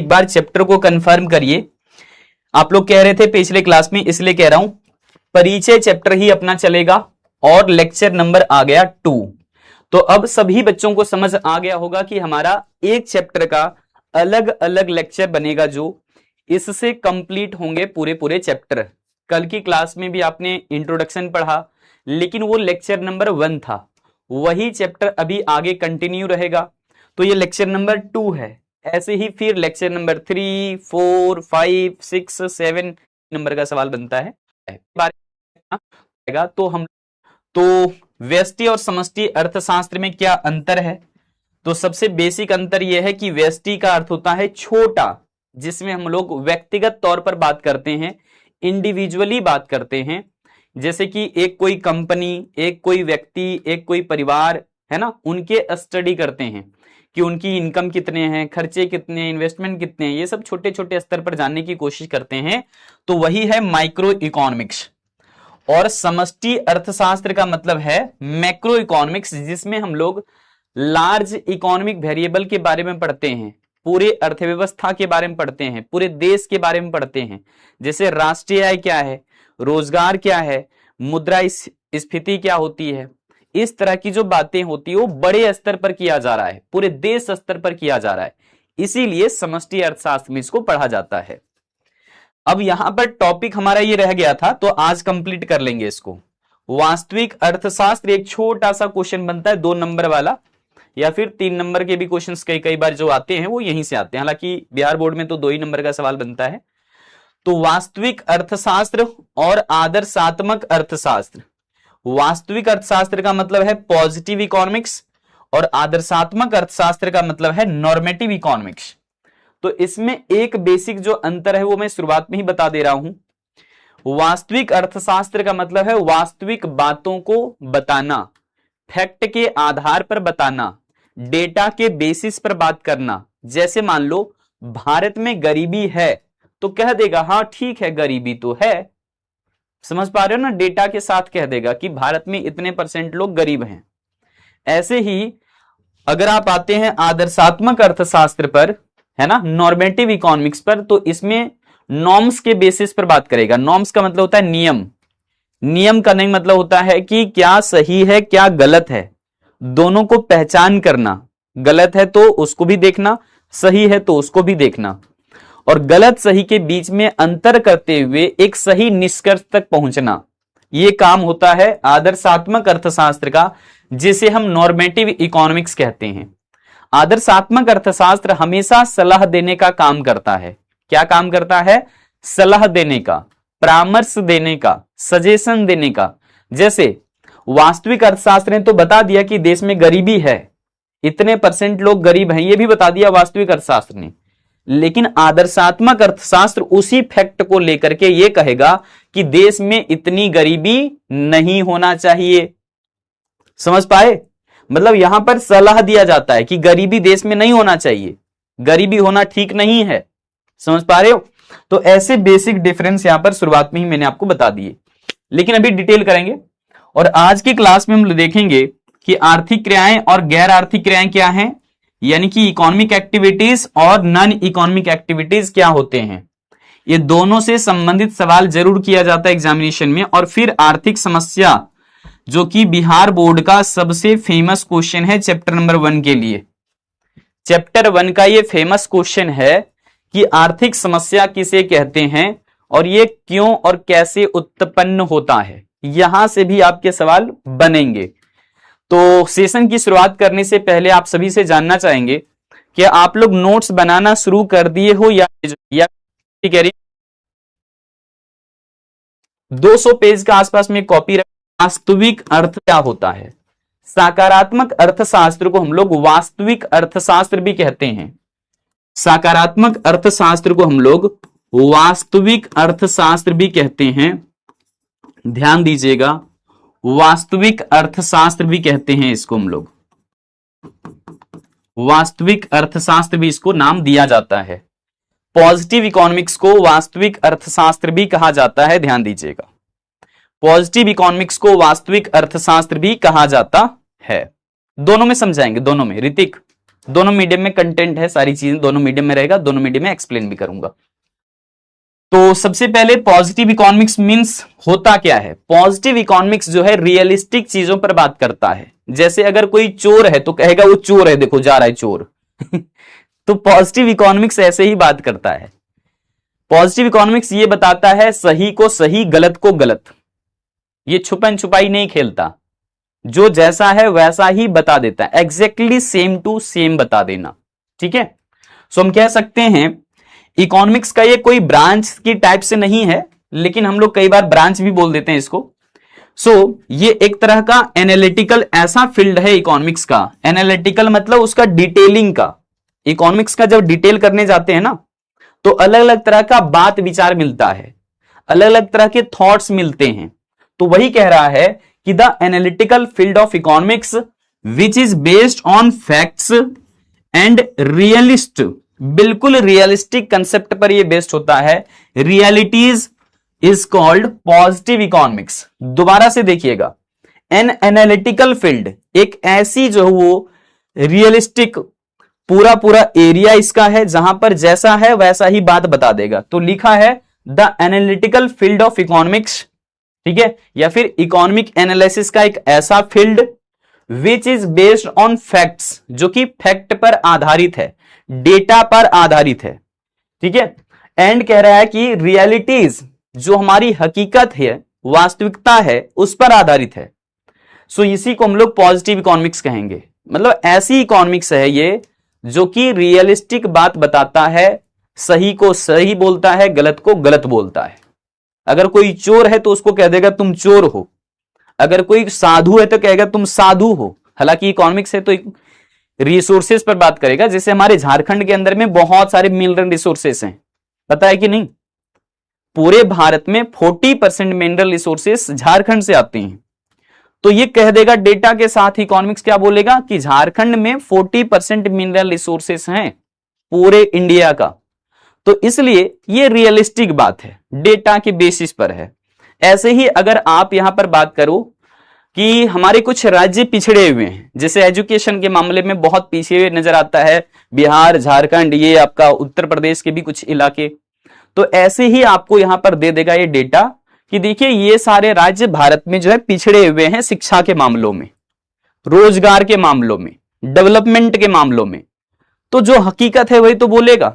एक बार चैप्टर को कंफर्म करिए। आप लोग कह रहे थे पिछले क्लास में, इसलिए कह रहा हूं, परिचय चैप्टर ही अपना चलेगा और लेक्चर नंबर आ गया 2। तो अब सभी बच्चों को समझ आ गया होगा कि हमारा एक चैप्टर का अलग अलग लेक्चर बनेगा, जो इससे कंप्लीट होंगे पूरे पूरे चैप्टर। कल की क्लास में भी आपने इंट्रोडक्शन पढ़ा, लेकिन वो लेक्चर नंबर 1 था, वही चैप्टर अभी आगे कंटिन्यू रहेगा, तो ये लेक्चर नंबर 2 है। ऐसे ही फिर लेक्चर नंबर 3, 4, 5, 6, 7 नंबर का सवाल बनता है। तो व्यष्टि और समष्टि अर्थशास्त्र में क्या अंतर है? तो सबसे बेसिक अंतर यह है कि व्यष्टि का अर्थ होता है छोटा, जिसमें हम लोग व्यक्तिगत तौर पर बात करते हैं, इंडिविजुअली बात करते हैं। जैसे कि एक कोई कंपनी, एक कोई व्यक्ति, एक कोई परिवार है ना, उनके स्टडी करते हैं कि उनकी इनकम कितने हैं, खर्चे कितने हैं, इन्वेस्टमेंट कितने हैं, ये सब छोटे छोटे स्तर पर जानने की कोशिश करते हैं। तो वही है माइक्रो इकोनॉमिक्स। और समष्टि अर्थशास्त्र का मतलब है मैक्रो इकोनॉमिक्स, जिसमें हम लोग लार्ज इकोनॉमिक वेरिएबल के बारे में पढ़ते हैं, पूरे अर्थव्यवस्था के बारे में पढ़ते हैं, पूरे देश के बारे में पढ़ते हैं। जैसे राष्ट्रीय आय क्या है, रोजगार क्या है, मुद्रा स्फीति क्या होती है, इस तरह की जो बातें होती है वो बड़े स्तर पर किया जा रहा है, पूरे देश स्तर पर किया जा रहा है, इसीलिए समष्टि अर्थशास्त्र में इसको पढ़ा जाता है। अब यहां पर टॉपिक हमारा ये रह गया था, तो आज कंप्लीट कर लेंगे इसको। वास्तविक अर्थशास्त्र एक छोटा सा क्वेश्चन बनता है 2 नंबर वाला, या फिर 3 नंबर के भी क्वेश्चंस कई कई बार जो आते हैं वो यहीं से आते हैं, हालांकि बिहार बोर्ड में तो 2 ही नंबर का सवाल बनता है। तो वास्तविक अर्थशास्त्र और आदर्शात्मक अर्थशास्त्र। वास्तविक अर्थशास्त्र का मतलब है पॉजिटिव इकोनॉमिक्स और आदर्शात्मक अर्थशास्त्र का मतलब है नॉर्मेटिव इकोनॉमिक्स। तो इसमें एक बेसिक जो अंतर है वो मैं शुरुआत में ही बता दे रहा हूं। वास्तविक अर्थशास्त्र का मतलब है वास्तविक बातों को बताना, फैक्ट के आधार पर बताना, डेटा के बेसिस पर बात करना। जैसे मान लो भारत में गरीबी है, तो कह देगा हाँ ठीक है गरीबी तो है, समझ पा रहे हो ना, डेटा के साथ कह देगा कि भारत में इतने % लोग गरीब हैं। ऐसे ही अगर आप आते हैं आदर्शात्मक अर्थशास्त्र पर, है ना, नॉर्मेटिव इकोनॉमिक्स पर, तो इसमें नॉर्म्स के बेसिस पर बात करेगा। नॉर्म्स का मतलब होता है नियम, नियम का नहीं मतलब होता है कि क्या सही है क्या गलत है, दोनों को पहचान करना, गलत है तो उसको भी देखना, सही है तो उसको भी देखना, और गलत सही के बीच में अंतर करते हुए एक सही निष्कर्ष तक पहुंचना, यह काम होता है आदर्शात्मक अर्थशास्त्र का, जिसे हम नॉर्मेटिव इकोनॉमिक्स कहते हैं। आदर्शात्मक अर्थशास्त्र हमेशा सलाह देने का काम करता है। क्या काम करता है? सलाह देने का, परामर्श देने का, सजेशन देने का। जैसे वास्तविक अर्थशास्त्र ने तो बता दिया कि देश में गरीबी है, इतने % लोग गरीब हैं, यह भी बता दिया वास्तविक अर्थशास्त्र ने। लेकिन आदर्शात्मक अर्थशास्त्र उसी फैक्ट को लेकर के यह कहेगा कि देश में इतनी गरीबी नहीं होना चाहिए। समझ पाए? मतलब यहां पर सलाह दिया जाता है कि गरीबी देश में नहीं होना चाहिए, गरीबी होना ठीक नहीं है। समझ पा रहे हो? तो ऐसे बेसिक डिफरेंस यहां पर शुरुआत में ही मैंने आपको बता दिए, लेकिन अभी डिटेल करेंगे। और आज की क्लास में हम देखेंगे कि आर्थिक क्रियाएं और गैर आर्थिक क्रियाएं क्या हैं, यानी कि इकोनॉमिक एक्टिविटीज और नॉन इकोनॉमिक एक्टिविटीज क्या होते हैं। ये दोनों से संबंधित सवाल जरूर किया जाता है एग्जामिनेशन में। और फिर आर्थिक समस्या, जो कि बिहार बोर्ड का सबसे फेमस क्वेश्चन है चैप्टर नंबर 1 के लिए। चैप्टर 1 का ये फेमस क्वेश्चन है कि आर्थिक समस्या किसे कहते हैं और ये क्यों और कैसे उत्पन्न होता है। यहां से भी आपके सवाल बनेंगे। तो सेशन की शुरुआत करने से पहले आप सभी से जानना चाहेंगे कि आप लोग नोट्स बनाना शुरू कर दिए हो या कह रही 200 पेज के आसपास में कॉपी। वास्तविक अर्थ क्या होता है? सकारात्मक अर्थशास्त्र को हम लोग वास्तविक अर्थशास्त्र भी कहते हैं। सकारात्मक अर्थशास्त्र को हम लोग वास्तविक अर्थशास्त्र भी कहते हैं। ध्यान दीजिएगा, वास्तविक अर्थशास्त्र भी कहते हैं इसको हम लोग, वास्तविक अर्थशास्त्र भी इसको नाम दिया जाता है। पॉजिटिव इकोनॉमिक्स को वास्तविक अर्थशास्त्र भी कहा जाता है। ध्यान दीजिएगा, पॉजिटिव इकोनॉमिक्स को वास्तविक अर्थशास्त्र भी कहा जाता है। दोनों में समझाएंगे, दोनों में। ऋतिक दोनों मीडियम में कंटेंट है, सारी चीजें दोनों मीडियम में रहेगा, दोनों मीडियम में एक्सप्लेन भी करूंगा। तो सबसे पहले पॉजिटिव इकोनॉमिक्स मींस होता क्या है? पॉजिटिव इकोनॉमिक्स जो है रियलिस्टिक चीजों पर बात करता है। जैसे अगर कोई चोर है तो कहेगा वो चोर है, देखो जा रहा है चोर तो पॉजिटिव इकोनॉमिक्स ऐसे ही बात करता है। पॉजिटिव इकोनॉमिक्स ये बताता है सही को सही, गलत को गलत। ये छुपन छुपाई नहीं खेलता, जो जैसा है वैसा ही बता देता है, एग्जैक्टली सेम टू सेम बता देना। ठीक है, सो हम कह सकते हैं इकोनॉमिक्स का ये कोई ब्रांच की टाइप से नहीं है, लेकिन हम लोग कई बार ब्रांच भी बोल देते हैं इसको। सो ये एक तरह का एनालिटिकल ऐसा फील्ड है इकोनॉमिक्स का। एनालिटिकल मतलब उसका डिटेलिंग का। इकोनॉमिक्स का जब डिटेल करने जाते हैं ना, तो अलग अलग तरह का बात विचार मिलता है, अलग अलग तरह के थॉट्स मिलते हैं। तो वही कह रहा है कि the analytical field of economics which is based on facts and realist, बिल्कुल रियलिस्टिक कंसेप्ट पर यह बेस्ड होता है। Realities is called positive economics. दोबारा से देखिएगा, एन एनालिटिकल फील्ड एक ऐसी जो वो रियलिस्टिक पूरा पूरा एरिया इसका है जहां पर जैसा है वैसा ही बात बता देगा। तो लिखा है the analytical field of economics, ठीक है, या फिर इकोनॉमिक एनालिसिस का एक ऐसा field which is based on facts, जो कि फैक्ट पर आधारित है, डेटा पर आधारित है। ठीक है, एंड कह रहा है कि रियलिटीज जो हमारी हकीकत है, वास्तविकता है, उस पर आधारित है। सो इसी को हम लोग पॉजिटिव इकोनॉमिक्स कहेंगे। मतलब ऐसी इकोनॉमिक्स है ये जो कि रियलिस्टिक बात बताता है, सही को सही बोलता है, गलत को गलत बोलता है। अगर कोई चोर है तो उसको कह देगा तुम चोर हो, अगर कोई साधु है तो कहेगा तुम साधु हो। हालांकि इकोनॉमिक्स है तो रिसोर्सेज पर बात करेगा। जैसे हमारे झारखंड के अंदर में बहुत सारे मिनरल रिसोर्सेस हैं, पता है कि नहीं? पूरे भारत में 40% मिनरल रिसोर्सेस झारखंड से आते हैं। तो ये कह देगा डेटा के साथ इकोनॉमिक्स क्या बोलेगा कि झारखंड में 40% मिनरल रिसोर्सेस हैं पूरे इंडिया का। तो इसलिए ये रियलिस्टिक बात है, डेटा के बेसिस पर है। ऐसे ही अगर आप यहां पर बात करो कि हमारे कुछ राज्य पिछड़े हुए हैं, जैसे एजुकेशन के मामले में बहुत पीछे हुए नजर आता है बिहार, झारखंड, ये आपका उत्तर प्रदेश के भी कुछ इलाके। तो ऐसे ही आपको यहां पर दे देगा ये डेटा कि देखिए ये सारे राज्य भारत में जो है पिछड़े हुए हैं शिक्षा के मामलों में, रोजगार के मामलों में, डेवलपमेंट के मामलों में। तो जो हकीकत है वही तो बोलेगा।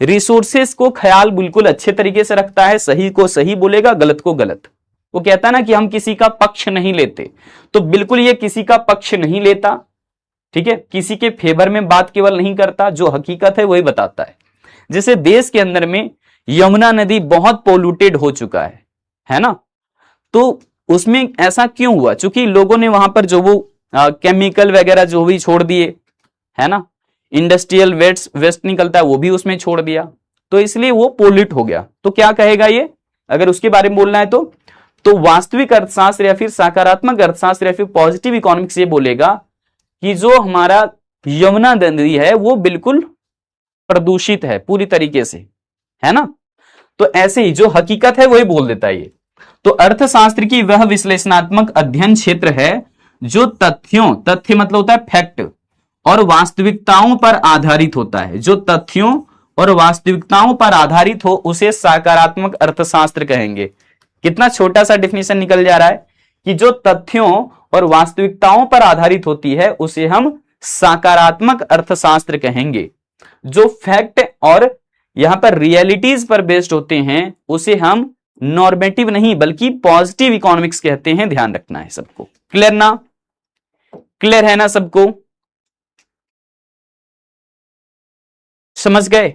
रिसोर्सेस को ख्याल बिल्कुल अच्छे तरीके से रखता है, सही को सही बोलेगा, गलत को गलत। वो कहता है ना कि हम किसी का पक्ष नहीं लेते, तो बिल्कुल ये किसी का पक्ष नहीं लेता। ठीक है, किसी के फेवर में बात केवल नहीं करता, जो हकीकत है वही बताता है। जैसे देश के अंदर में यमुना नदी बहुत पोल्यूटेड हो चुका है ना? तो उसमें ऐसा क्यों हुआ? क्योंकि लोगों ने वहां पर जो वो केमिकल वगैरह जो भी छोड़ दिए, है ना, इंडस्ट्रियल वेस्ट निकलता है वो भी उसमें छोड़ दिया, तो इसलिए वो पोल्यूट हो गया। तो क्या कहेगा ये, अगर उसके बारे में बोलना है तो वास्तविक अर्थशास्त्र या फिर सकारात्मक अर्थशास्त्र या फिर पॉजिटिव इकोनॉमिक्स ये बोलेगा कि जो हमारा यमुना नदी है वो बिल्कुल प्रदूषित है पूरी तरीके से, है ना? तो ऐसे ही जो हकीकत है वही बोल देता है ये। तो अर्थशास्त्र की वह विश्लेषणात्मक अध्ययन क्षेत्र है जो तथ्य मतलब होता है फैक्ट, और वास्तविकताओं पर आधारित होता है। जो तथ्यों और वास्तविकताओं पर आधारित हो उसे सकारात्मक अर्थशास्त्र कहेंगे। कितना छोटा सा डिफिनेशन निकल जा रहा है कि जो तथ्यों और वास्तविकताओं पर आधारित होती है उसे हम सकारात्मक अर्थशास्त्र कहेंगे। जो फैक्ट और यहां पर रियलिटीज पर बेस्ड होते हैं उसे हम नॉर्मेटिव नहीं बल्कि पॉजिटिव इकोनॉमिक्स कहते हैं। ध्यान रखना है सबको। क्लियर ना? क्लियर है ना सबको? समझ गए?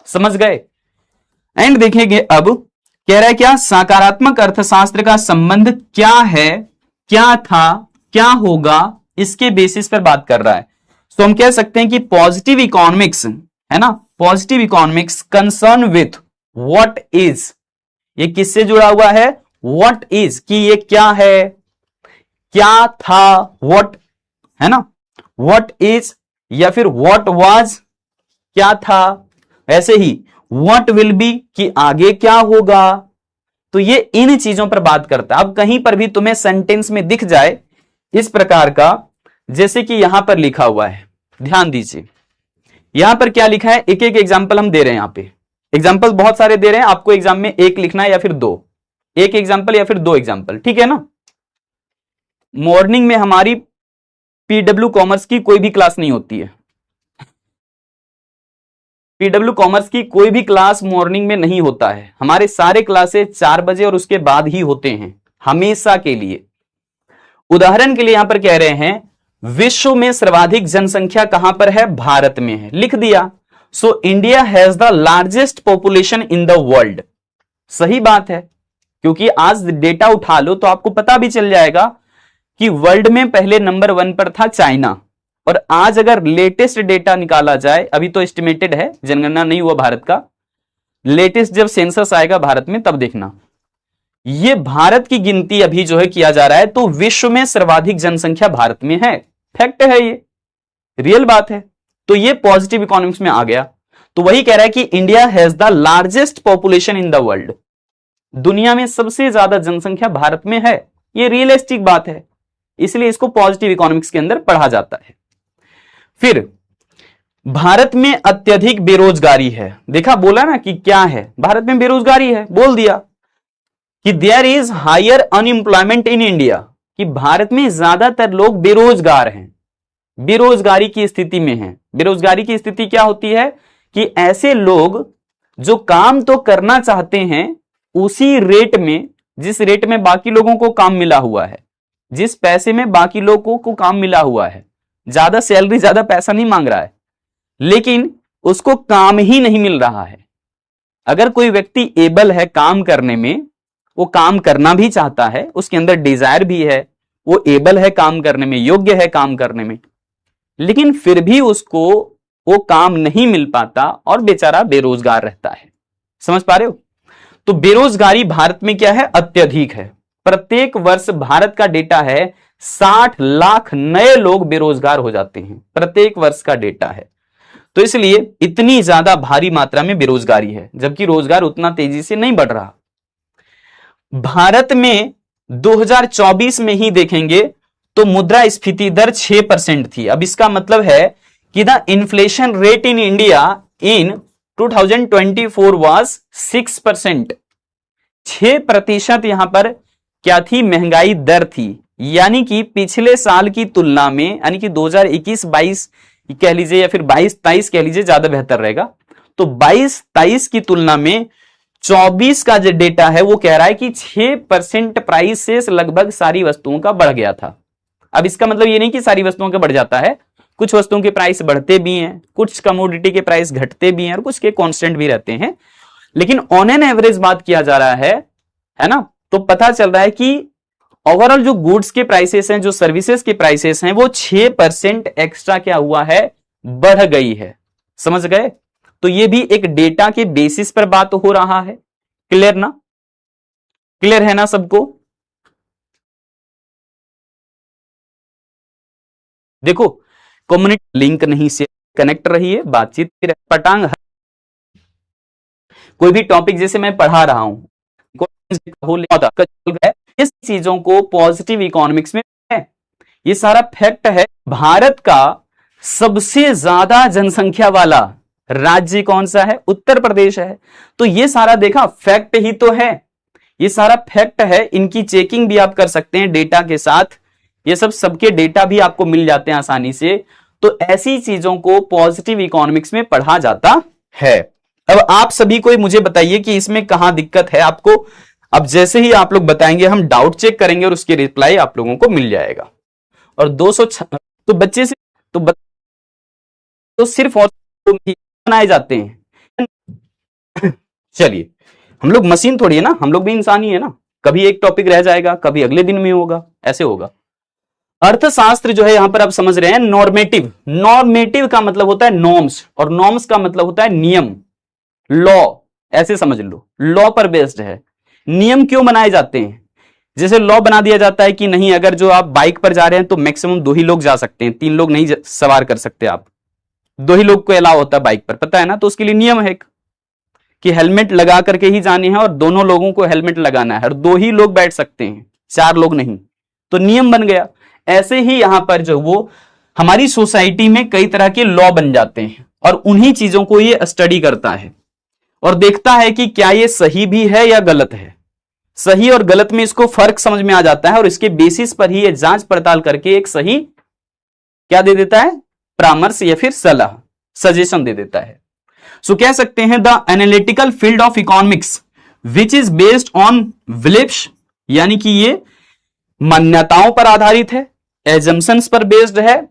समझ गए? एंड देखेंगे अब कह रहा है क्या सकारात्मक अर्थशास्त्र का संबंध क्या है, क्या था, क्या होगा, इसके बेसिस पर बात कर रहा है। तो हम कह सकते हैं कि पॉजिटिव इकोनॉमिक्स है ना, positive economics concern with what is, ये किससे जुड़ा हुआ है? व्हाट इज, कि ये क्या है, क्या था, व्हाट, है ना, व्हाट इज या फिर व्हाट वाज, क्या था। ऐसे ही व्हाट विल बी, कि आगे क्या होगा। तो ये इन चीजों पर बात करता है। अब कहीं पर भी तुम्हें सेंटेंस में दिख जाए इस प्रकार का, जैसे कि यहां पर लिखा हुआ है, ध्यान दीजिए यहां पर क्या लिखा है, एक एक एग्जाम्पल हम दे रहे हैं। यहां पे एग्जाम्पल बहुत सारे दे रहे हैं, आपको एग्जाम में एक लिखना है या फिर दो, एक एग्जाम्पल या फिर दो एग्जाम्पल, ठीक है ना। मॉर्निंग में हमारी पीडब्ल्यू कॉमर्स की कोई भी क्लास नहीं होती है, पीडब्ल्यू कॉमर्स की कोई भी क्लास मॉर्निंग में नहीं होता है। हमारे सारे क्लासेस 4 बजे और उसके बाद ही होते हैं हमेशा के लिए। उदाहरण के लिए यहां पर कह रहे हैं विश्व में सर्वाधिक जनसंख्या कहां पर है, भारत में है, लिख दिया। So India has the largest population in the world. सही बात है, क्योंकि आज डेटा उठा लो तो आपको पता भी चल जाएगा कि वर्ल्ड में पहले नंबर 1 पर था चाइना, और आज अगर लेटेस्ट डेटा निकाला जाए, अभी तो एस्टिमेटेड है, जनगणना नहीं हुआ भारत का, लेटेस्ट जब सेंसस आएगा भारत में तब देखना, ये भारत की गिनती अभी जो है किया जा रहा है, तो विश्व में सर्वाधिक जनसंख्या भारत में है। फैक्ट है, ये रियल बात है। तो ये पॉजिटिव इकोनॉमिक्स में आ गया। तो वही कह रहा है कि India has the largest population in the world, दुनिया में सबसे ज्यादा जनसंख्या भारत में है। ये रियलिस्टिक बात है, इसलिए इसको पॉजिटिव इकोनॉमिक्स के अंदर पढ़ा जाता है। फिर भारत में अत्यधिक बेरोजगारी है। देखा, बोला ना कि क्या है, भारत में बेरोजगारी है, बोल दिया कि there is higher unemployment in India, कि भारत में ज्यादातर लोग बेरोजगार हैं, बेरोजगारी की स्थिति में हैं। बेरोजगारी की स्थिति क्या होती है कि ऐसे लोग जो काम तो करना चाहते हैं उसी रेट में, जिस रेट में बाकी लोगों को काम मिला हुआ है, जिस पैसे में बाकी लोगों को काम मिला हुआ है, ज्यादा सैलरी ज्यादा पैसा नहीं मांग रहा है, लेकिन उसको काम ही नहीं मिल रहा है। अगर कोई व्यक्ति एबल है काम करने में, वो काम करना भी चाहता है, उसके अंदर डिजायर भी है, वो एबल है काम करने में, योग्य है काम करने में, लेकिन फिर भी उसको वो काम नहीं मिल पाता और बेचारा बेरोजगार रहता है। समझ पा रहे हो? तो बेरोजगारी भारत में क्या है, अत्यधिक है। प्रत्येक वर्ष भारत का डेटा है 60 लाख नए लोग बेरोजगार हो जाते हैं, प्रत्येक वर्ष का डेटा है। तो इसलिए इतनी ज्यादा भारी मात्रा में बेरोजगारी है, जबकि रोजगार उतना तेजी से नहीं बढ़ रहा। भारत में 2024 में ही देखेंगे तो मुद्रास्फीति दर 6% थी। अब इसका मतलब है कि the inflation rate in India in 2024 was 6%। 6% यहां पर क्या थी, महंगाई दर थी। यानी कि पिछले साल की तुलना में, यानी कि 2021-22 कह लीजिए या फिर 22-23 कह लीजिए, ज्यादा बेहतर रहेगा। तो 22-23 की तुलना में 24 का जो डेटा है वो कह रहा है कि 6% प्राइसेस लगभग सारी वस्तुओं का बढ़ गया था। अब इसका मतलब ये नहीं कि सारी वस्तुओं का बढ़ जाता है, कुछ वस्तुओं के प्राइस बढ़ते भी हैं, कुछ कमोडिटी के प्राइस घटते भी हैं और कुछ के कांस्टेंट भी रहते हैं, लेकिन ऑन एन एवरेज बात किया जा रहा है ना। तो पता चल रहा है कि ओवरऑल जो गुड्स के प्राइसेस हैं, जो सर्विसेज के प्राइसेस हैं, वो 6% एक्स्ट्रा क्या हुआ है, बढ़ गई है। समझ गए? तो ये भी एक डेटा के बेसिस पर बात हो रहा है। क्लियर ना? क्लियर है ना सबको? देखो, कम्युनिटी लिंक नहीं से कनेक्ट रही है, बातचीत पटांग। कोई भी टॉपिक जैसे मैं पढ़ा रहा हूं, इस चीजों को पॉजिटिव इकोनॉमिक्स में है। ये सारा फैक्ट है। भारत का सबसे ज्यादा जनसंख्या वाला राज्य कौन सा है, उत्तर प्रदेश है। तो ये सारा देखा फैक्ट ही तो है, ये सारा फैक्ट है। इनकी चेकिंग भी आप कर सकते हैं डेटा के साथ, ये सब सबके डेटा भी आपको मिल जाते हैं आसानी से। तो ऐसी चीजों को पॉजिटिव इकोनॉमिक्स में पढ़ा जाता है। अब आप सभी को मुझे बताइए कि इसमें कहां दिक्कत है आपको। अब जैसे ही आप लोग बताएंगे हम डाउट चेक करेंगे और उसकी रिप्लाई आप लोगों को मिल जाएगा। और 200 तो बच्चे से तो सिर्फ और बनाए जाते हैं। चलिए, हम लोग मशीन थोड़ी है ना, हम लोग भी इंसान ही है ना। कभी एक टॉपिक रह जाएगा, कभी अगले दिन में होगा, ऐसे होगा। अर्थशास्त्र जो है यहां पर आप समझ रहे हैं नॉर्मेटिव। नॉर्मेटिव का मतलब होता है नॉर्म्स, और नॉर्म्स का मतलब होता है नियम, लॉ, ऐसे समझ लो। लॉ पर बेस्ड है। नियम क्यों बनाए जाते हैं? जैसे लॉ बना दिया जाता है कि नहीं, अगर जो आप बाइक पर जा रहे हैं तो मैक्सिमम 2 ही लोग जा सकते हैं, 3 लोग नहीं सवार कर सकते आप, 2 ही लोग को अलाउ होता है बाइक पर, पता है ना। तो उसके लिए नियम है कि हेलमेट लगा करके ही जाने हैं और दोनों लोगों को हेलमेट लगाना है, और 2 ही लोग बैठ सकते हैं, 4 लोग नहीं। तो नियम बन गया। ऐसे ही यहां पर जो वो हमारी सोसाइटी में कई तरह के लॉ बन जाते हैं और उन्हीं चीजों को ये स्टडी करता है और देखता है कि क्या ये सही भी है या गलत है। सही और गलत में इसको फर्क समझ में आ जाता है और इसके बेसिस पर ही ये जांच पड़ताल करके एक सही क्या दे देता है, परामर्श या फिर सलाह, सजेशन दे देता है। सो कह सकते हैं the analytical field of economics which is based on beliefs, यानी कि ये मान्यताओं पर आधारित है, एजम्पशंस पर बेस्ड है,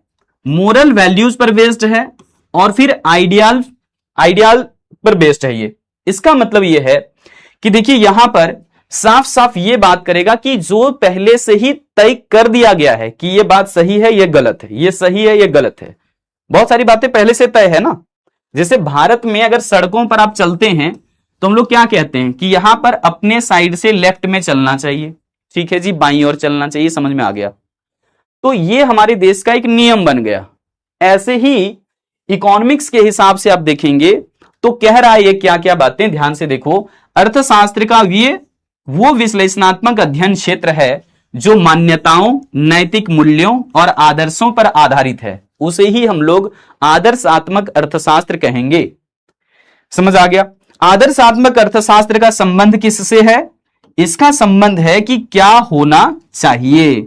मोरल वैल्यूज पर बेस्ड है और फिर आइडियल पर बेस्ड है। ये इसका मतलब ये है कि देखिए यहां पर साफ साफ ये बात करेगा कि जो पहले से ही तय कर दिया गया है कि ये बात सही है, ये गलत है, ये सही है, ये गलत है। बहुत सारी बातें पहले से तय है ना। जैसे भारत में अगर सड़कों पर आप चलते हैं तो हम लोग क्या कहते हैं कि यहां पर अपने साइड से लेफ्ट में चलना चाहिए, ठीक है जी, बाईं ओर चलना चाहिए, समझ में आ गया। तो ये हमारे देश का एक नियम बन गया। ऐसे ही इकोनॉमिक्स के हिसाब से आप देखेंगे तो कह रहा है ये क्या क्या बातें, ध्यान से देखो। अर्थशास्त्र का ये वो विश्लेषणात्मक अध्ययन क्षेत्र है जो मान्यताओं, नैतिक मूल्यों और आदर्शों पर आधारित है, उसे ही हम लोग आदर्शात्मक अर्थशास्त्र कहेंगे। समझ आ गया। आदर्शात्मक अर्थशास्त्र का संबंध किससे है? इसका संबंध है कि क्या होना चाहिए,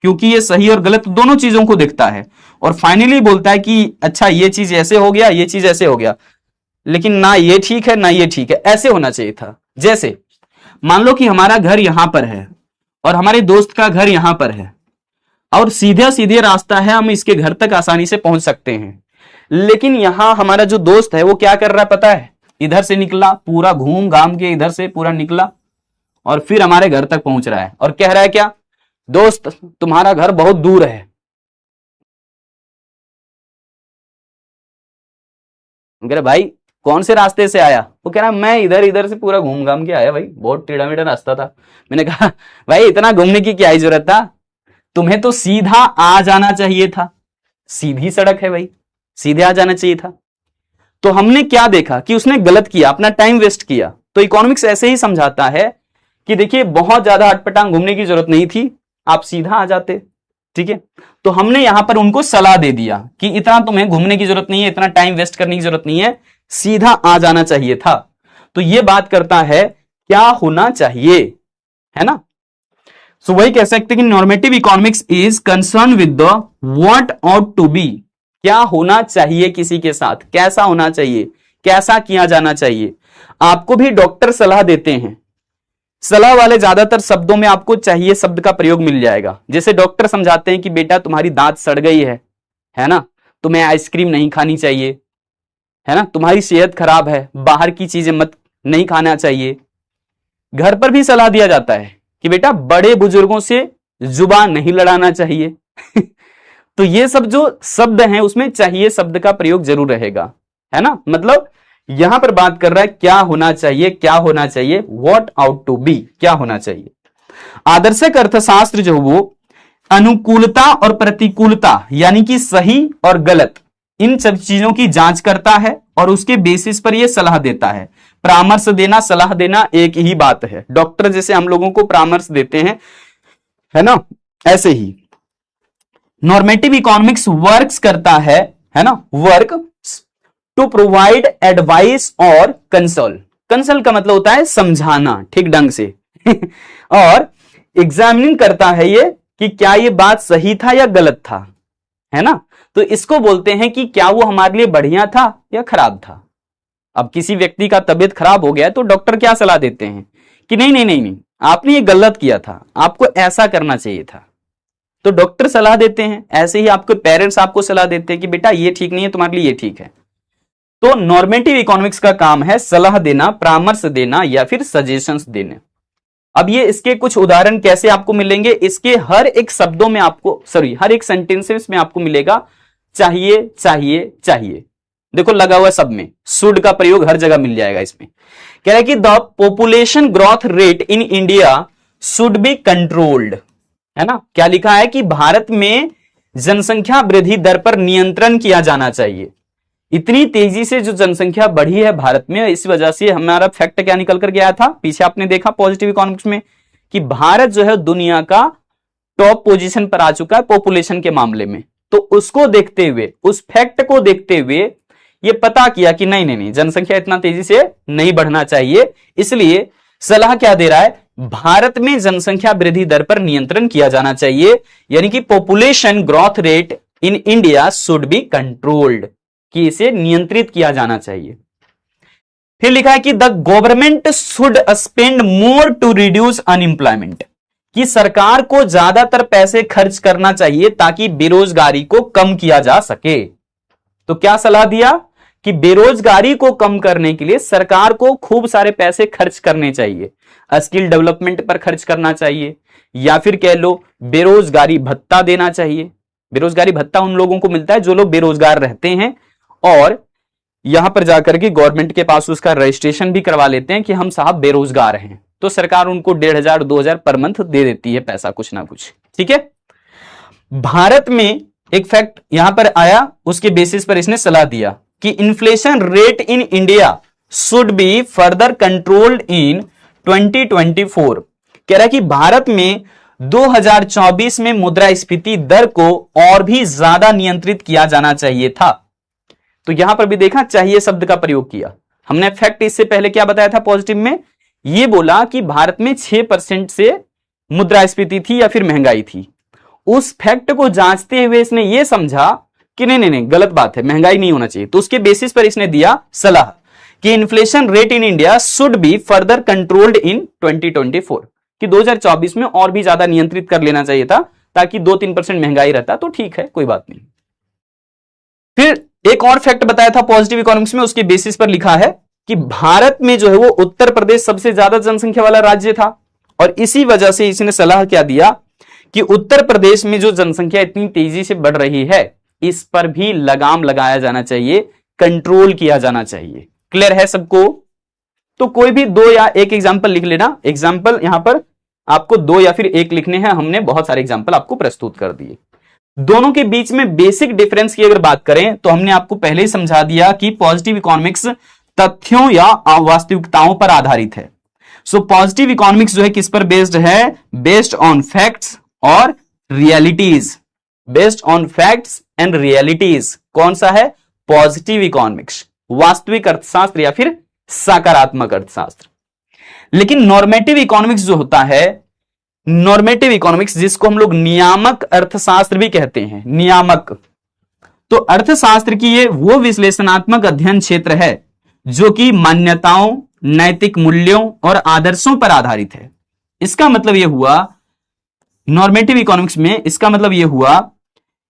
क्योंकि ये सही और गलत दोनों चीजों को देखता है और फाइनली बोलता है कि अच्छा ये चीज ऐसे हो गया, ये चीज ऐसे हो गया, लेकिन ना ये ठीक है ना ये ठीक है, ऐसे होना चाहिए था। जैसे मान लो कि हमारा घर यहां पर है और हमारे दोस्त का घर यहां पर है और सीधा सीधे रास्ता है, हम इसके घर तक आसानी से पहुंच सकते हैं। लेकिन यहां हमारा जो दोस्त है वो क्या कर रहा है पता है? इधर से निकला, पूरा घूम घाम के इधर से पूरा निकला और फिर हमारे घर तक पहुंच रहा है और कह रहा है क्या, दोस्त तुम्हारा घर बहुत दूर है। कह रहा भाई कौन से रास्ते से आया? वो कह रहा मैं इधर इधर से पूरा घूम घाम के आया भाई, बहुत टेढ़ा मेढ़ा रास्ता था। मैंने कहा भाई इतना घूमने की क्या जरूरत था, तुम्हें तो सीधा आ जाना चाहिए था, सीधी सड़क है भाई, सीधे आ जाना चाहिए था। तो हमने क्या देखा कि उसने गलत किया, अपना टाइम वेस्ट किया। तो इकोनॉमिक्स ऐसे ही समझाता है कि देखिए बहुत ज्यादा अटपटांग घूमने की जरूरत नहीं थी, आप सीधा आ जाते, ठीक है। तो हमने यहां पर उनको सलाह दे दिया कि इतना तुम्हें घूमने की जरूरत नहीं है, इतना टाइम वेस्ट करने की जरूरत नहीं है, सीधा आ जाना चाहिए था। तो यह बात करता है क्या होना चाहिए, है ना। सो वही कह सकते हैं कि normative economics is concern with the what ought to be, क्या होना चाहिए किसी के साथ, कैसा होना चाहिए, कैसा किया जाना चाहिए। आपको भी डॉक्टर सलाह देते हैं, सलाह वाले ज्यादातर शब्दों में आपको चाहिए शब्द का प्रयोग मिल जाएगा। जैसे डॉक्टर समझाते हैं कि बेटा तुम्हारी दांत सड़ गई है ना, तुम्हें आइसक्रीम नहीं खानी चाहिए, है ना, तुम्हारी सेहत खराब है, बाहर की चीजें मत नहीं खाना चाहिए। घर पर भी सलाह दिया जाता है कि बेटा बड़े बुजुर्गों से जुबान नहीं लड़ाना चाहिए तो ये सब जो शब्द हैं उसमें चाहिए शब्द का प्रयोग जरूर रहेगा, है ना। मतलब यहां पर बात कर रहा है क्या होना चाहिए, क्या होना चाहिए, व्हाट आउट टू बी, क्या होना चाहिए। आदर्शक अर्थशास्त्र जो वो अनुकूलता और प्रतिकूलता यानी कि सही और गलत इन सब चीजों की जांच करता है और उसके बेसिस पर यह सलाह देता है। परामर्श देना, सलाह देना एक ही बात है। डॉक्टर जैसे हम लोगों को परामर्श देते हैं, है ना, ऐसे ही नॉर्मेटिव इकोनॉमिक्स वर्क्स करता है ना, वर्क टू प्रोवाइड एडवाइस और कंसल्ट। कंसल्ट का मतलब होता है समझाना ठीक ढंग से और एग्जामिनिंग करता है ये कि क्या ये बात सही था या गलत था, है ना। तो इसको बोलते हैं कि क्या वो हमारे लिए बढ़िया था या खराब था। अब किसी व्यक्ति का तबीयत खराब हो गया तो डॉक्टर क्या सलाह देते हैं कि नहीं नहीं नहीं नहीं, आपने ये गलत किया था, आपको ऐसा करना चाहिए था, तो डॉक्टर सलाह देते हैं। ऐसे ही आपके पेरेंट्स आपको सलाह देते हैं कि बेटा ये ठीक नहीं है, तुम्हारे लिए ये ठीक है। तो नॉर्मेटिव इकोनॉमिक्स का काम है सलाह देना, परामर्श देना या फिर सजेशंस देने। अब ये इसके कुछ उदाहरण कैसे आपको मिलेंगे, इसके हर एक शब्दों में आपको हर एक सेंटेंसेस में आपको मिलेगा चाहिए चाहिए चाहिए। देखो लगा हुआ सब में, शुड का प्रयोग हर जगह मिल जाएगा इसमें। कह रहा है कि the population growth rate in India should be controlled, है ना। क्या लिखा है कि भारत में जनसंख्या वृद्धि दर पर नियंत्रण किया जाना चाहिए। इतनी तेजी से जो जनसंख्या बढ़ी है भारत में, इस वजह से हमारा फैक्ट क्या निकल कर गया था, पीछे आपने देखा पॉजिटिव इकोनॉमिक्स में कि भारत जो है दुनिया का टॉप पोजीशन पर आ चुका है पॉपुलेशन के मामले में। तो उसको देखते हुए, उस फैक्ट को देखते हुए ये पता किया कि नहीं नहीं नहीं, जनसंख्या इतना तेजी से नहीं बढ़ना चाहिए, इसलिए सलाह क्या दे रहा है, भारत में जनसंख्या वृद्धि दर पर नियंत्रण किया जाना चाहिए, यानी कि population growth rate in India should be controlled, कि इसे नियंत्रित किया जाना चाहिए। फिर लिखा है कि the government should spend more to reduce unemployment, कि सरकार को ज्यादातर पैसे खर्च करना चाहिए ताकि बेरोजगारी को कम किया जा सके। तो क्या सलाह दिया कि बेरोजगारी को कम करने के लिए सरकार को खूब सारे पैसे खर्च करने चाहिए, स्किल डेवलपमेंट पर खर्च करना चाहिए, या फिर कह लो बेरोजगारी भत्ता देना चाहिए। बेरोजगारी भत्ता उन लोगों को मिलता है जो लोग बेरोजगार रहते हैं और यहां पर जाकर के गवर्नमेंट के पास उसका रजिस्ट्रेशन भी करवा लेते हैं कि हम साहब बेरोजगार हैं, तो सरकार उनको 1,500 2,000 पर मंथ दे देती है पैसा, कुछ ना कुछ। ठीक है, भारत में एक फैक्ट यहां पर आया, उसके बेसिस पर इसने सलाह दिया कि inflation rate in India should be further controlled in 2024। कह रहा है कि भारत में 2024 में मुद्रास्फीति दर को और भी ज्यादा नियंत्रित किया जाना चाहिए था। तो यहां पर भी देखा चाहिए शब्द का प्रयोग किया हमने। फैक्ट इससे पहले क्या बताया था पॉजिटिव में, यह बोला कि भारत में 6% से मुद्रास्फीति थी या फिर महंगाई थी। उस फैक्ट को जांचते हुए इसने यह समझा कि नहीं नहीं नहीं, गलत बात है, महंगाई नहीं होना चाहिए। तो उसके बेसिस पर इसने दिया सलाह कि inflation rate in India should be further controlled in 2024, कि 2024 में और भी ज्यादा नियंत्रित कर लेना चाहिए था, ताकि 2-3% महंगाई रहता तो ठीक है, कोई बात नहीं। फिर एक और फैक्ट बताया था पॉजिटिव इकोनॉमिक्स में, उसके बेसिस पर लिखा है कि भारत में जो है वो उत्तर प्रदेश सबसे ज्यादा जनसंख्या वाला राज्य था, और इसी वजह से इसने सलाह क्या दिया कि उत्तर प्रदेश में जो जनसंख्या इतनी तेजी से बढ़ रही है, इस पर भी लगाम लगाया जाना चाहिए, कंट्रोल किया जाना चाहिए। क्लियर है सबको? तो कोई भी 2 या 1 एग्जाम्पल लिख लेना। एग्जाम्पल यहां पर आपको 2 या फिर 1 लिखने हैं, हमने बहुत सारे एग्जाम्पल आपको प्रस्तुत कर दिए। दोनों के बीच में बेसिक डिफरेंस की अगर बात करें तो हमने आपको पहले ही समझा दिया कि पॉजिटिव इकोनॉमिक्स तथ्यों या वास्तविकताओं पर आधारित है। सो पॉजिटिव इकोनॉमिक्स जो है किस पर बेस्ड है? बेस्ड ऑन फैक्ट्स और realities. Based on facts and realities कौन सा है? पॉजिटिव इकोनॉमिक्स, वास्तविक अर्थशास्त्र या फिर सकारात्मक अर्थशास्त्र। लेकिन नॉर्मेटिव इकोनॉमिक्स जो होता है, नॉर्मेटिव इकोनॉमिक्स जिसको हम लोग नियामक अर्थशास्त्र भी कहते हैं, नियामक, तो अर्थशास्त्र की ये वो विश्लेषणात्मक अध्ययन क्षेत्र है जो कि मान्यताओं, नैतिक मूल्यों और आदर्शों पर आधारित है। इसका मतलब यह हुआ नॉर्मेटिव इकोनॉमिक्स में, इसका मतलब यह हुआ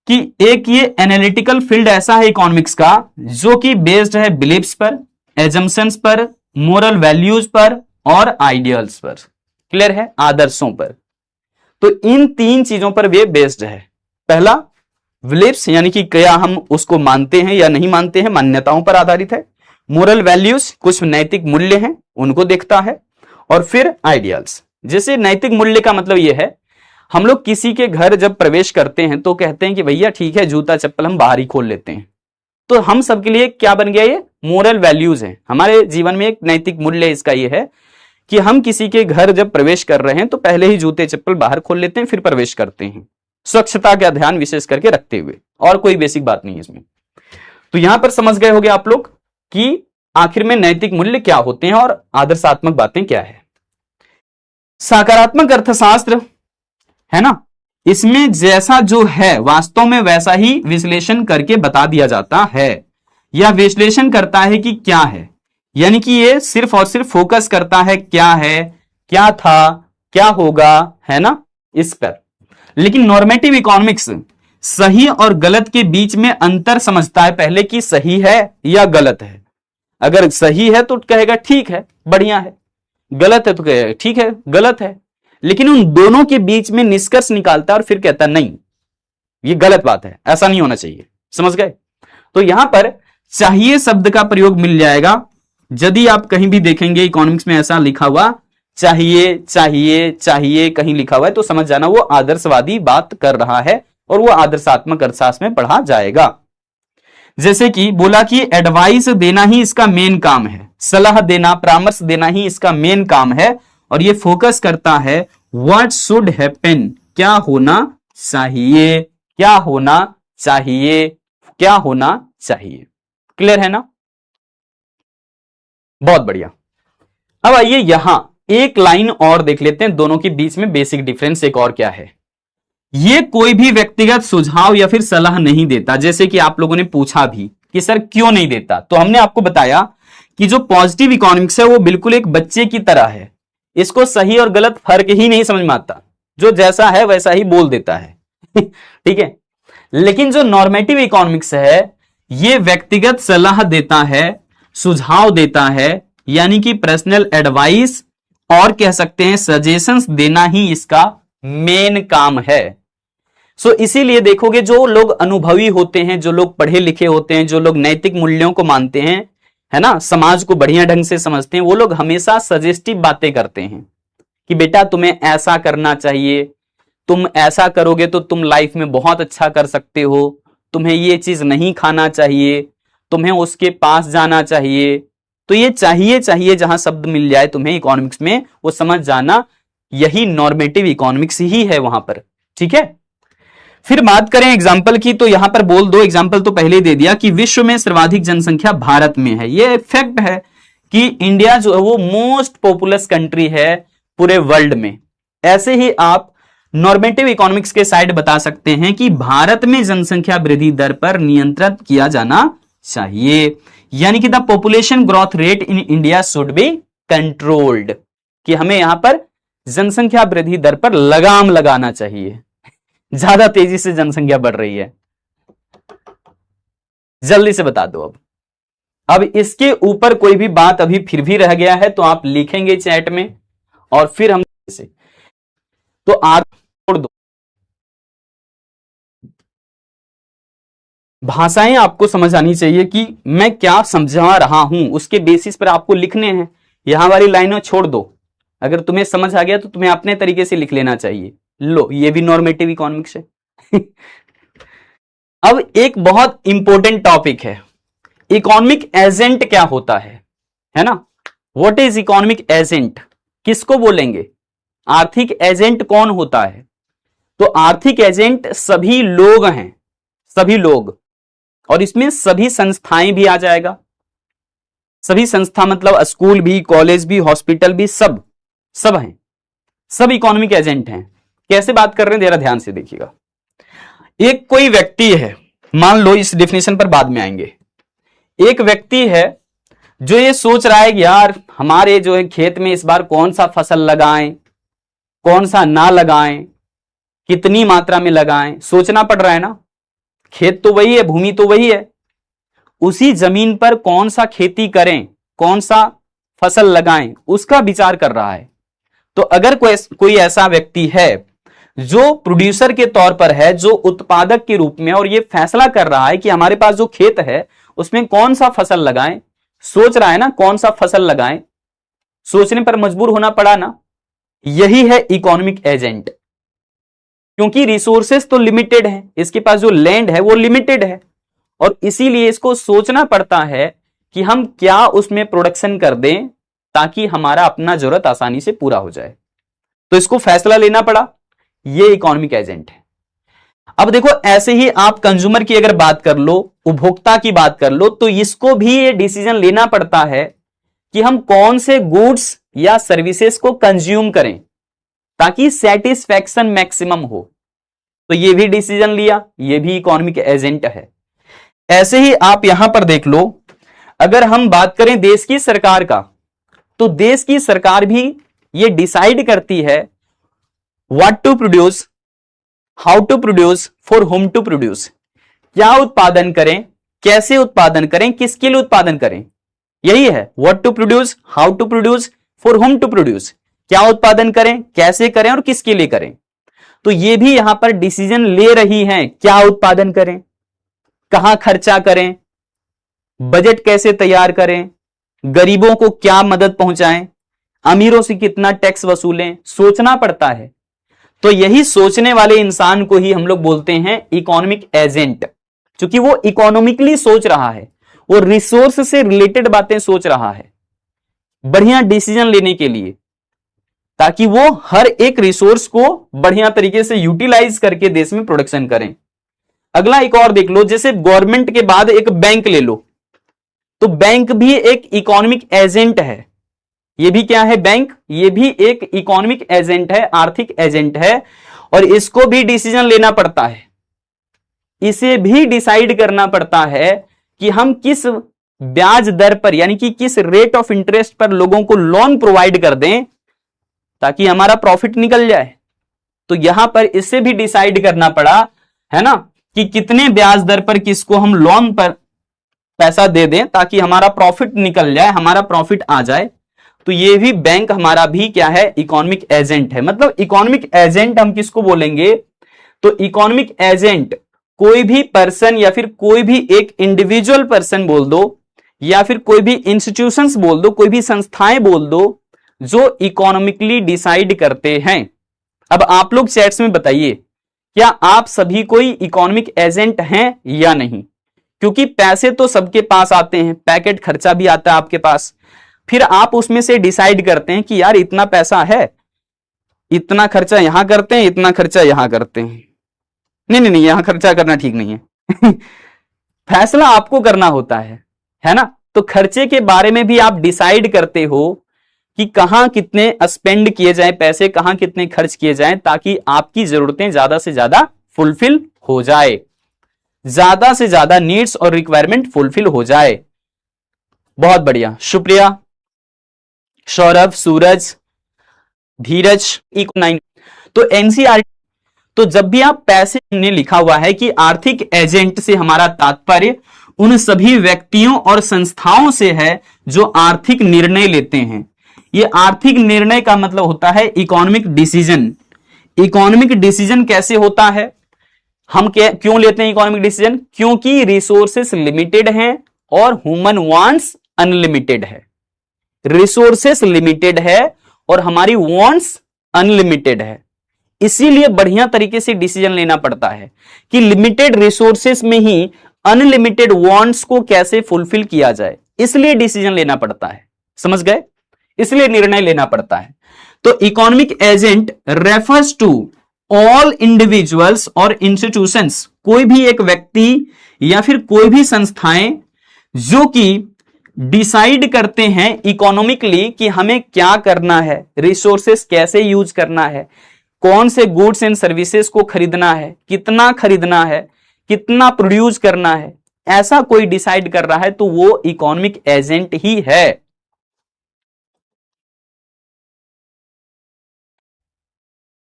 कि एक ये एनालिटिकल फील्ड ऐसा है इकोनॉमिक्स का जो कि बेस्ड है बिलीफ्स पर, एजम्पशंस पर, मोरल वैल्यूज पर और आइडियल्स पर। क्लियर है? आदर्शों पर। तो इन 3 चीजों पर वे बेस्ड है। पहला बिलीफ्स, यानी कि क्या हम उसको मानते हैं या नहीं मानते हैं, मान्यताओं पर आधारित है। मोरल वैल्यूज, कुछ नैतिक मूल्य हैं उनको देखता है। और फिर आइडियल्स, जैसे नैतिक मूल्य का मतलब यह है, हम लोग किसी के घर जब प्रवेश करते हैं तो कहते हैं कि भैया ठीक है, जूता चप्पल हम बाहर ही खोल लेते हैं। तो हम सबके लिए क्या बन गया? ये मोरल वैल्यूज हैं हमारे जीवन में। एक नैतिक मूल्य इसका ये है कि हम किसी के घर जब प्रवेश कर रहे हैं तो पहले ही जूते चप्पल बाहर खोल लेते हैं, फिर प्रवेश करते हैं, स्वच्छता का ध्यान विशेष करके रखते हुए। और कोई बेसिक बात नहीं है इसमें। तो यहां पर समझ गए होंगे आप लोग कि आखिर में नैतिक मूल्य क्या होते हैं और आदर्शात्मक बातें क्या है। सकारात्मक अर्थशास्त्र है ना, इसमें जैसा जो है वास्तव में वैसा ही विश्लेषण करके बता दिया जाता है, या विश्लेषण करता है कि क्या है, यानी कि ये सिर्फ और सिर्फ फोकस करता है क्या है, क्या था, क्या होगा, है ना, इस पर। लेकिन नॉर्मेटिव इकोनॉमिक्स सही और गलत के बीच में अंतर समझता है पहले कि सही है या गलत है। अगर सही है तो कहेगा ठीक है, बढ़िया है, गलत है तो कहेगा ठीक है, गलत है। लेकिन उन दोनों के बीच में निष्कर्ष निकालता है और फिर कहता नहीं ये गलत बात है, ऐसा नहीं होना चाहिए। समझ गए? तो यहां पर चाहिए शब्द का प्रयोग मिल जाएगा। यदि आप कहीं भी देखेंगे इकोनॉमिक्स में ऐसा लिखा हुआ चाहिए चाहिए चाहिए कहीं लिखा हुआ है, तो समझ जाना वो आदर्शवादी बात कर रहा है और वो आदर्शात्मक अर्थशास्त्र में पढ़ा जाएगा। जैसे कि बोला कि एडवाइस देना ही इसका मेन काम है, सलाह देना, परामर्श देना ही इसका मेन काम है, और ये फोकस करता है व्हाट शुड हैपन, क्या होना चाहिए, क्या होना चाहिए, क्या होना चाहिए। क्लियर है ना? बहुत बढ़िया। अब आइए यहां एक लाइन और देख लेते हैं, दोनों के बीच में बेसिक डिफरेंस एक और क्या है। ये कोई भी व्यक्तिगत सुझाव या फिर सलाह नहीं देता, जैसे कि आप लोगों ने पूछा भी कि सर क्यों नहीं देता, तो हमने आपको बताया कि जो पॉजिटिव इकोनॉमिक्स है वो बिल्कुल एक बच्चे की तरह है, इसको सही और गलत फर्क ही नहीं समझ में आता, जो जैसा है वैसा ही बोल देता है ठीक है। लेकिन जो नॉर्मेटिव इकोनॉमिक्स है ये व्यक्तिगत सलाह देता है, सुझाव देता है, यानी कि पर्सनल एडवाइस और कह सकते हैं सजेशंस देना ही इसका मेन काम है। सो इसीलिए देखोगे जो लोग अनुभवी होते हैं, जो लोग पढ़े लिखे होते हैं, जो लोग नैतिक मूल्यों को मानते हैं, है ना, समाज को बढ़िया ढंग से समझते हैं, वो लोग हमेशा सजेस्टिव बातें करते हैं कि बेटा तुम्हें ऐसा करना चाहिए, तुम ऐसा करोगे तो तुम लाइफ में बहुत अच्छा कर सकते हो, तुम्हें ये चीज नहीं खाना चाहिए, तुम्हें उसके पास जाना चाहिए। तो ये चाहिए चाहिए जहां शब्द मिल जाए तुम्हें इकोनॉमिक्स में, वो समझ जाना यही नॉर्मेटिव इकोनॉमिक्स ही है वहां पर। ठीक है, फिर बात करें एग्जाम्पल की, तो यहां पर बोल दो, एग्जाम्पल तो पहले दे दिया कि विश्व में सर्वाधिक जनसंख्या भारत में है। ये फैक्ट है कि इंडिया जो है वो मोस्ट पॉपुलस कंट्री है पूरे वर्ल्ड में। ऐसे ही आप नॉर्मेटिव इकोनॉमिक्स के साइड बता सकते हैं कि भारत में जनसंख्या वृद्धि दर पर नियंत्रण किया जाना चाहिए, यानी कि the population growth rate in India should be controlled, कि हमें यहां पर जनसंख्या वृद्धि दर पर लगाम लगाना चाहिए, ज्यादा तेजी से जनसंख्या बढ़ रही है। जल्दी से बता दो। अब इसके ऊपर कोई भी बात अभी फिर भी रह गया है तो आप लिखेंगे चैट में और फिर हम से तो आप छोड़ दो। भाषाएं आपको समझ आनी चाहिए कि मैं क्या समझा रहा हूं, उसके बेसिस पर आपको लिखने हैं। यहां वाली लाइनों छोड़ दो, अगर तुम्हें समझ आ गया तो तुम्हें अपने तरीके से लिख लेना चाहिए। लो, ये भी नॉर्मेटिव इकोनॉमिक्स है अब एक बहुत इंपॉर्टेंट टॉपिक है, इकोनॉमिक एजेंट क्या होता है ना? व्हाट इज इकोनॉमिक एजेंट, किसको बोलेंगे? आर्थिक एजेंट कौन होता है? तो आर्थिक एजेंट सभी लोग हैं, सभी लोग, और इसमें सभी संस्थाएं भी आ जाएगा। सभी संस्था मतलब स्कूल भी, कॉलेज भी, हॉस्पिटल भी, सब सब हैं, सब इकोनॉमिक एजेंट हैं। कैसे बात कर रहे हैं जरा ध्यान से देखिएगा। एक कोई व्यक्ति है, मान लो, इस डेफिनेशन पर बाद में आएंगे। एक व्यक्ति है जो ये सोच रहा है कि यार हमारे जो है खेत में इस बार कौन सा फसल लगाएं, कौन सा ना लगाएं, कितनी मात्रा में लगाएं, सोचना पड़ रहा है ना। खेत तो वही है, भूमि तो वही है, उसी जमीन पर कौन सा खेती करें, कौन सा फसल लगाएं, उसका विचार कर रहा है। तो अगर कोई ऐसा व्यक्ति है जो प्रोड्यूसर के तौर पर है, जो उत्पादक के रूप में, और ये फैसला कर रहा है कि हमारे पास जो खेत है उसमें कौन सा फसल लगाएं, सोच रहा है ना कौन सा फसल लगाएं, सोचने पर मजबूर होना पड़ा ना, यही है इकोनॉमिक एजेंट। क्योंकि रिसोर्सेस तो लिमिटेड है, इसके पास जो लैंड है वो लिमिटेड है, और इसीलिए इसको सोचना पड़ता है कि हम क्या उसमें प्रोडक्शन कर दें ताकि हमारा अपना जरूरत आसानी से पूरा हो जाए। तो इसको फैसला लेना पड़ा, ये इकोनॉमिक एजेंट है। अब देखो, ऐसे ही आप कंज्यूमर की अगर बात कर लो, उपभोक्ता की बात कर लो, तो इसको भी ये डिसीजन लेना पड़ता है कि हम कौन से गुड्स या सर्विसेज को कंज्यूम करें ताकि सेटिस्फैक्शन मैक्सिमम हो। तो ये भी डिसीजन लिया, ये भी इकोनॉमिक एजेंट है। ऐसे ही आप यहां पर देख लो, अगर हम बात करें देश की सरकार का, तो देश की सरकार भी ये डिसाइड करती है what to produce, how to produce, for whom to produce, क्या उत्पादन करें, कैसे उत्पादन करें, किसके लिए उत्पादन करें। यही है what to produce, how to produce, for whom to produce, क्या उत्पादन करें, कैसे करें और किसके लिए करें। तो ये भी यहां पर डिसीजन ले रही हैं, क्या उत्पादन करें, कहां खर्चा करें, बजट कैसे तैयार करें, गरीबों को क्या मदद पहुंचाएं, अमीरों से कितना टैक्स वसूलें, सोचना पड़ता है। तो यही सोचने वाले इंसान को ही हम लोग बोलते हैं इकोनॉमिक एजेंट, क्योंकि वो इकोनॉमिकली सोच रहा है, वो रिसोर्स से रिलेटेड बातें सोच रहा है बढ़िया डिसीजन लेने के लिए, ताकि वो हर एक रिसोर्स को बढ़िया तरीके से यूटिलाइज करके देश में प्रोडक्शन करें। अगला एक और देख लो, जैसे गवर्नमेंट के बाद एक बैंक ले लो, तो बैंक भी एक इकोनॉमिक एजेंट है। ये भी क्या है? बैंक, ये भी एक इकोनॉमिक एजेंट है, आर्थिक एजेंट है, और इसको भी डिसीजन लेना पड़ता है, इसे भी डिसाइड करना पड़ता है कि हम किस ब्याज दर पर, यानी कि किस रेट ऑफ इंटरेस्ट पर लोगों को लोन प्रोवाइड कर दें ताकि हमारा प्रॉफिट निकल जाए। तो यहां पर इससे भी डिसाइड करना पड़ा, है ना, कि कितने ब्याज दर पर किसको हम लोन पर पैसा दे दें ताकि हमारा प्रॉफिट निकल जाए, हमारा प्रॉफिट आ जाए। तो ये भी बैंक हमारा भी क्या है? इकोनॉमिक एजेंट है। मतलब इकोनॉमिक एजेंट हम किसको बोलेंगे? तो इकोनॉमिक एजेंट कोई भी पर्सन या फिर कोई भी एक इंडिविजुअल पर्सन बोल दो, या फिर कोई भी इंस्टीट्यूशंस बोल दो, कोई भी संस्थाएं बोल दो, जो इकोनॉमिकली डिसाइड करते हैं। अब आप लोग चैट्स में बताइए, क्या आप सभी कोई इकोनॉमिक एजेंट हैं या नहीं? क्योंकि पैसे तो सबके पास आते हैं, पैकेट खर्चा भी आता है आपके पास, फिर आप उसमें से डिसाइड करते हैं कि यार इतना पैसा है, इतना खर्चा यहां करते हैं, इतना खर्चा यहां करते हैं, नहीं, यहां खर्चा करना ठीक नहीं है। फैसला आपको करना होता है ना? तो खर्चे के बारे में भी आप डिसाइड करते हो कि कहां कितने स्पेंड किए जाएं पैसे, कहां कितने खर्च किए जाएं, ताकि आपकी जरूरतें ज्यादा से ज्यादा फुलफिल हो जाए, ज्यादा से ज्यादा नीड्स और रिक्वायरमेंट फुलफिल हो जाए। बहुत बढ़िया, शुक्रिया सौरभ, सूरज, धीरज। इको9। तो एनसीईआरटी, तो जब भी आप पैसे ने लिखा हुआ है कि आर्थिक एजेंट से हमारा तात्पर्य उन सभी व्यक्तियों और संस्थाओं से है जो आर्थिक निर्णय लेते हैं। ये आर्थिक निर्णय का मतलब होता है इकोनॉमिक डिसीजन। इकोनॉमिक डिसीजन कैसे होता है? हम क्यों लेते हैं इकोनॉमिक डिसीजन? क्योंकि रिसोर्सेस लिमिटेड हैं और ह्यूमन वांट्स अनलिमिटेड है। रिसोर्सेस लिमिटेड है और हमारी वांट्स अनलिमिटेड है, इसीलिए बढ़िया तरीके से डिसीजन लेना पड़ता है कि लिमिटेड रिसोर्सेस में ही अनलिमिटेड वांट्स को कैसे फुलफिल किया जाए, इसलिए डिसीजन लेना पड़ता है। समझ गए? इसलिए निर्णय लेना पड़ता है। तो economic agent refers to all individuals और इंस्टीट्यूशंस, कोई भी एक व्यक्ति या फिर कोई भी संस्थाएं जो कि डिसाइड करते हैं इकोनॉमिकली कि हमें क्या करना है, रिसोर्सेस कैसे यूज करना है, कौन से गुड्स एंड सर्विसेज को खरीदना है, कितना खरीदना है, कितना प्रोड्यूस करना है, ऐसा कोई डिसाइड कर रहा है तो वो इकोनॉमिक एजेंट ही है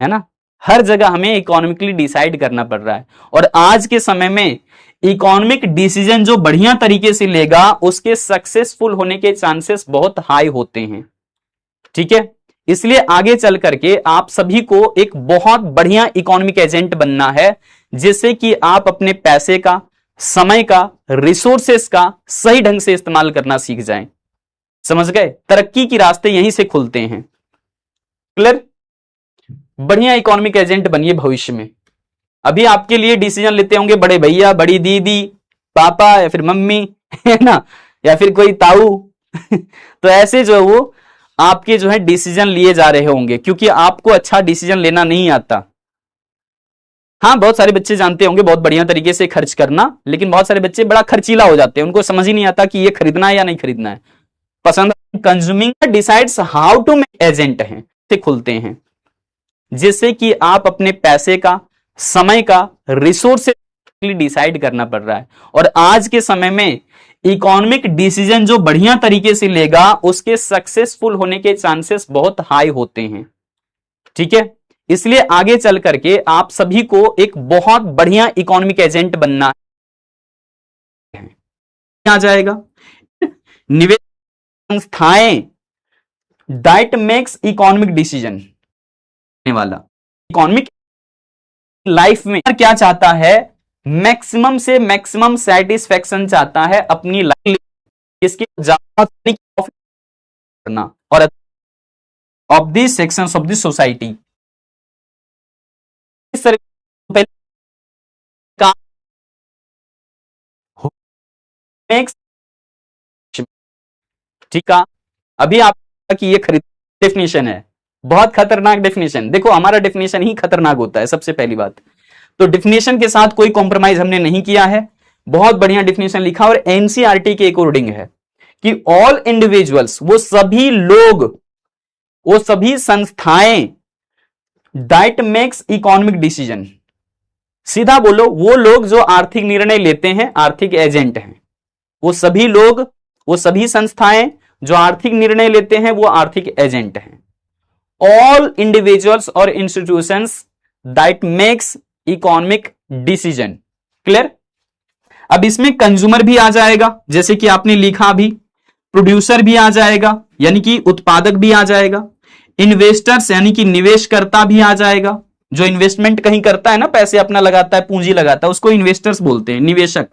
ना? हर जगह हमें इकोनॉमिकली डिसाइड करना पड़ रहा है, और आज के समय में इकोनॉमिक डिसीजन जो बढ़िया तरीके से लेगा उसके सक्सेसफुल होने के चांसेस बहुत हाई होते हैं। ठीक है, इसलिए आगे चल करके आप सभी को एक बहुत बढ़िया इकोनॉमिक एजेंट बनना है, जिससे कि आप अपने पैसे का, समय का, रिसोर्सेस का सही ढंग से इस्तेमाल करना सीख जाएं। समझ गए? तरक्की के रास्ते यहीं से खुलते हैं। क्लियर? बढ़िया इकोनॉमिक एजेंट बनिए भविष्य में। अभी आपके लिए डिसीजन लेते होंगे बड़े भैया, बड़ी दीदी, पापा या फिर मम्मी, है ना, या फिर कोई ताऊ। तो ऐसे जो है वो आपके जो है डिसीजन लिए जा रहे होंगे, क्योंकि आपको अच्छा डिसीजन लेना नहीं आता। हाँ, बहुत सारे बच्चे जानते होंगे बहुत बढ़िया तरीके से खर्च करना, लेकिन बहुत सारे बच्चे बड़ा खर्चीला हो जाते हैं, उनको समझ ही नहीं आता कि ये खरीदना है या नहीं खरीदना है। पसंद consuming decides how to make agent हैं से खुलते हैं, जिससे कि आप अपने पैसे का, समय का, रिसोर्स डिसाइड करना पड़ रहा है। और आज के समय में इकोनॉमिक डिसीजन जो बढ़िया तरीके से लेगा उसके सक्सेसफुल होने के चांसेस बहुत हाई होते हैं। ठीक है, इसलिए आगे चल करके आप सभी को एक बहुत बढ़िया इकोनॉमिक एजेंट बनना है। आ जाएगा निवेश संस्थाएं दैट मेक्स इकोनॉमिक डिसीजन वाला। इकोनॉमिक लाइफ में क्या चाहता है? मैक्सिमम से मैक्सिमम सेटिस्फेक्शन चाहता है अपनी लाइफ, इसके ज्यादा करना और of the sections of the society. इस तरह ठीक है, अभी आप कि ये खरीद डेफिनेशन है, बहुत खतरनाक डेफिनेशन। देखो हमारा डेफिनेशन ही खतरनाक होता है सबसे पहली बात। तो डिफिनेशन के साथ कोई कॉम्प्रोमाइज हमने नहीं किया है, बहुत बढ़िया डिफिनेशन लिखा। और एनसीईआरटी के अकॉर्डिंग है कि ऑल इंडिविजुअल्स, वो सभी लोग, वो सभी संस्थाएं, दैट मेक्स इकोनॉमिक डिसीजन, सीधा बोलो वो लोग जो आर्थिक निर्णय लेते हैं, आर्थिक एजेंट हैं। वो सभी लोग, वो सभी संस्थाएं जो आर्थिक निर्णय लेते हैं, वो आर्थिक एजेंट हैं। ऑल इंडिविजुअल्स और institutions that makes economic decision. Clear? अब इसमें कंज्यूमर भी आ जाएगा, जैसे कि आपने लिखा भी, प्रोड्यूसर भी आ जाएगा यानी कि उत्पादक भी आ जाएगा, इन्वेस्टर्स यानी कि निवेशकर्ता भी आ जाएगा, जो इन्वेस्टमेंट कहीं करता है ना, पैसे अपना लगाता है, पूंजी लगाता है, उसको इन्वेस्टर्स बोलते हैं। निवेशक,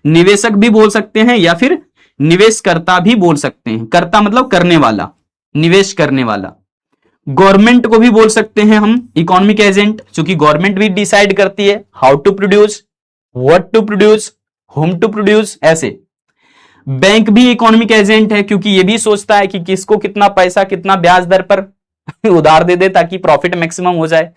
निवेशक भी बोल सकते हैं या फिर निवेशकर्ता भी बोल सकते हैं। कर्ता मतलब करने वाला, निवेश करने वाला। गवर्नमेंट को भी बोल सकते हैं हम इकोनॉमिक एजेंट, क्योंकि गवर्नमेंट भी डिसाइड करती है how to produce, what to produce, whom to produce, ऐसे। बैंक भी इकोनॉमिक एजेंट है, क्योंकि ये भी सोचता है कि किसको कितना पैसा, कितना ब्याज दर पर उधार दे दे ताकि प्रॉफिट मैक्सिमम हो जाए।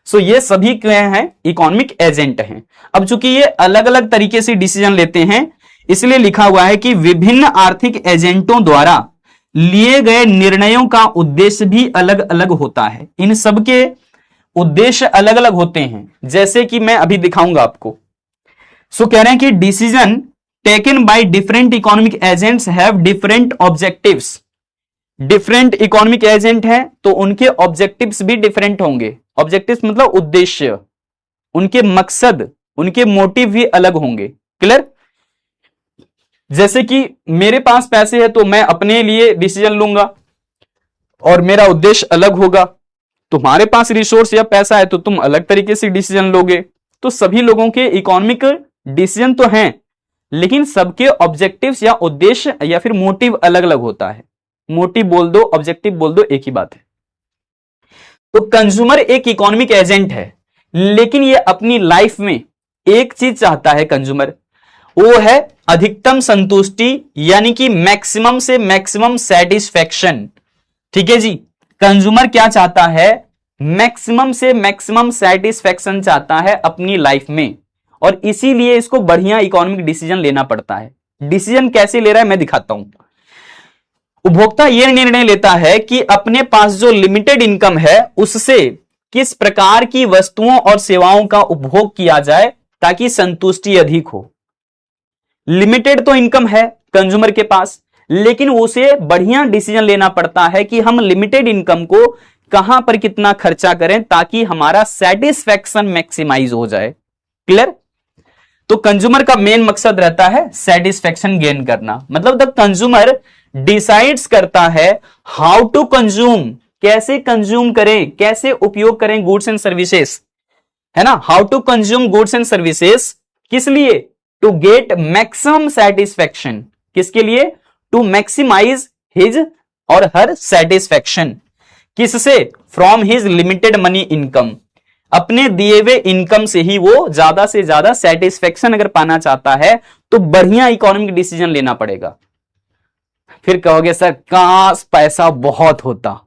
सो ये सभी क्या हैं? इकोनॉमिक एजेंट हैं। अब चूंकि ये अलग अलग तरीके से डिसीजन लेते हैं, इसलिए लिखा हुआ है कि विभिन्न आर्थिक एजेंटों द्वारा लिए गए निर्णयों का उद्देश्य भी अलग अलग होता है। इन सबके उद्देश्य अलग अलग होते हैं, जैसे कि मैं अभी दिखाऊंगा आपको। सो कह रहे हैं कि decision taken by different economic agents have different objectives. Different economic agent हैं तो उनके ऑब्जेक्टिव्स भी डिफरेंट होंगे। ऑब्जेक्टिव्स मतलब उद्देश्य, उनके मकसद, उनके मोटिव भी अलग होंगे। क्लियर? जैसे कि मेरे पास पैसे है तो मैं अपने लिए डिसीजन लूंगा और मेरा उद्देश्य अलग होगा। तुम्हारे पास रिसोर्स या पैसा है तो तुम अलग तरीके से डिसीजन लोगे। तो सभी लोगों के इकोनॉमिक डिसीजन तो हैं, लेकिन सबके ऑब्जेक्टिव्स या उद्देश्य या फिर मोटिव अलग अलग होता है। मोटिव बोल दो, ऑब्जेक्टिव बोल दो, एक ही बात है। तो कंज्यूमर एक इकोनॉमिक एजेंट है, लेकिन ये अपनी लाइफ में एक चीज चाहता है कंज्यूमर, वो है अधिकतम संतुष्टि, यानी कि मैक्सिमम से मैक्सिमम सेटिस्फैक्शन। ठीक है जी, कंज्यूमर क्या चाहता है? मैक्सिमम से मैक्सिमम सेटिस्फैक्शन चाहता है अपनी लाइफ में, और इसीलिए इसको बढ़िया इकोनॉमिक डिसीजन लेना पड़ता है। डिसीजन कैसे ले रहा है मैं दिखाता हूं। उपभोक्ता यह निर्णय लेता है कि अपने पास जो लिमिटेड इनकम है उससे किस प्रकार की वस्तुओं और सेवाओं का उपभोग किया जाए ताकि संतुष्टि अधिक हो। लिमिटेड तो इनकम है कंज्यूमर के पास, लेकिन उसे बढ़िया डिसीजन लेना पड़ता है कि हम लिमिटेड इनकम को कहां पर कितना खर्चा करें ताकि हमारा सेटिस्फैक्शन मैक्सिमाइज हो जाए। क्लियर? तो कंज्यूमर का मेन मकसद रहता है सेटिस्फैक्शन गेन करना। मतलब द कंज्यूमर डिसाइड्स करता है हाउ टू कंज्यूम, कैसे कंज्यूम करें, कैसे उपयोग करें गुड्स एंड सर्विसेज, है ना। How to consume goods and services किस लिए? To get maximum satisfaction. किसके लिए? टू मैक्सिमाइज हिज और हर सेटिस्फैक्शन। किससे? From his limited money income. अपने दिए हुए इनकम से ही वो ज्यादा से ज्यादा सेटिस्फैक्शन अगर पाना चाहता है तो बढ़िया इकोनॉमिक डिसीजन लेना पड़ेगा। फिर कहोगे सर काश पैसा बहुत होता,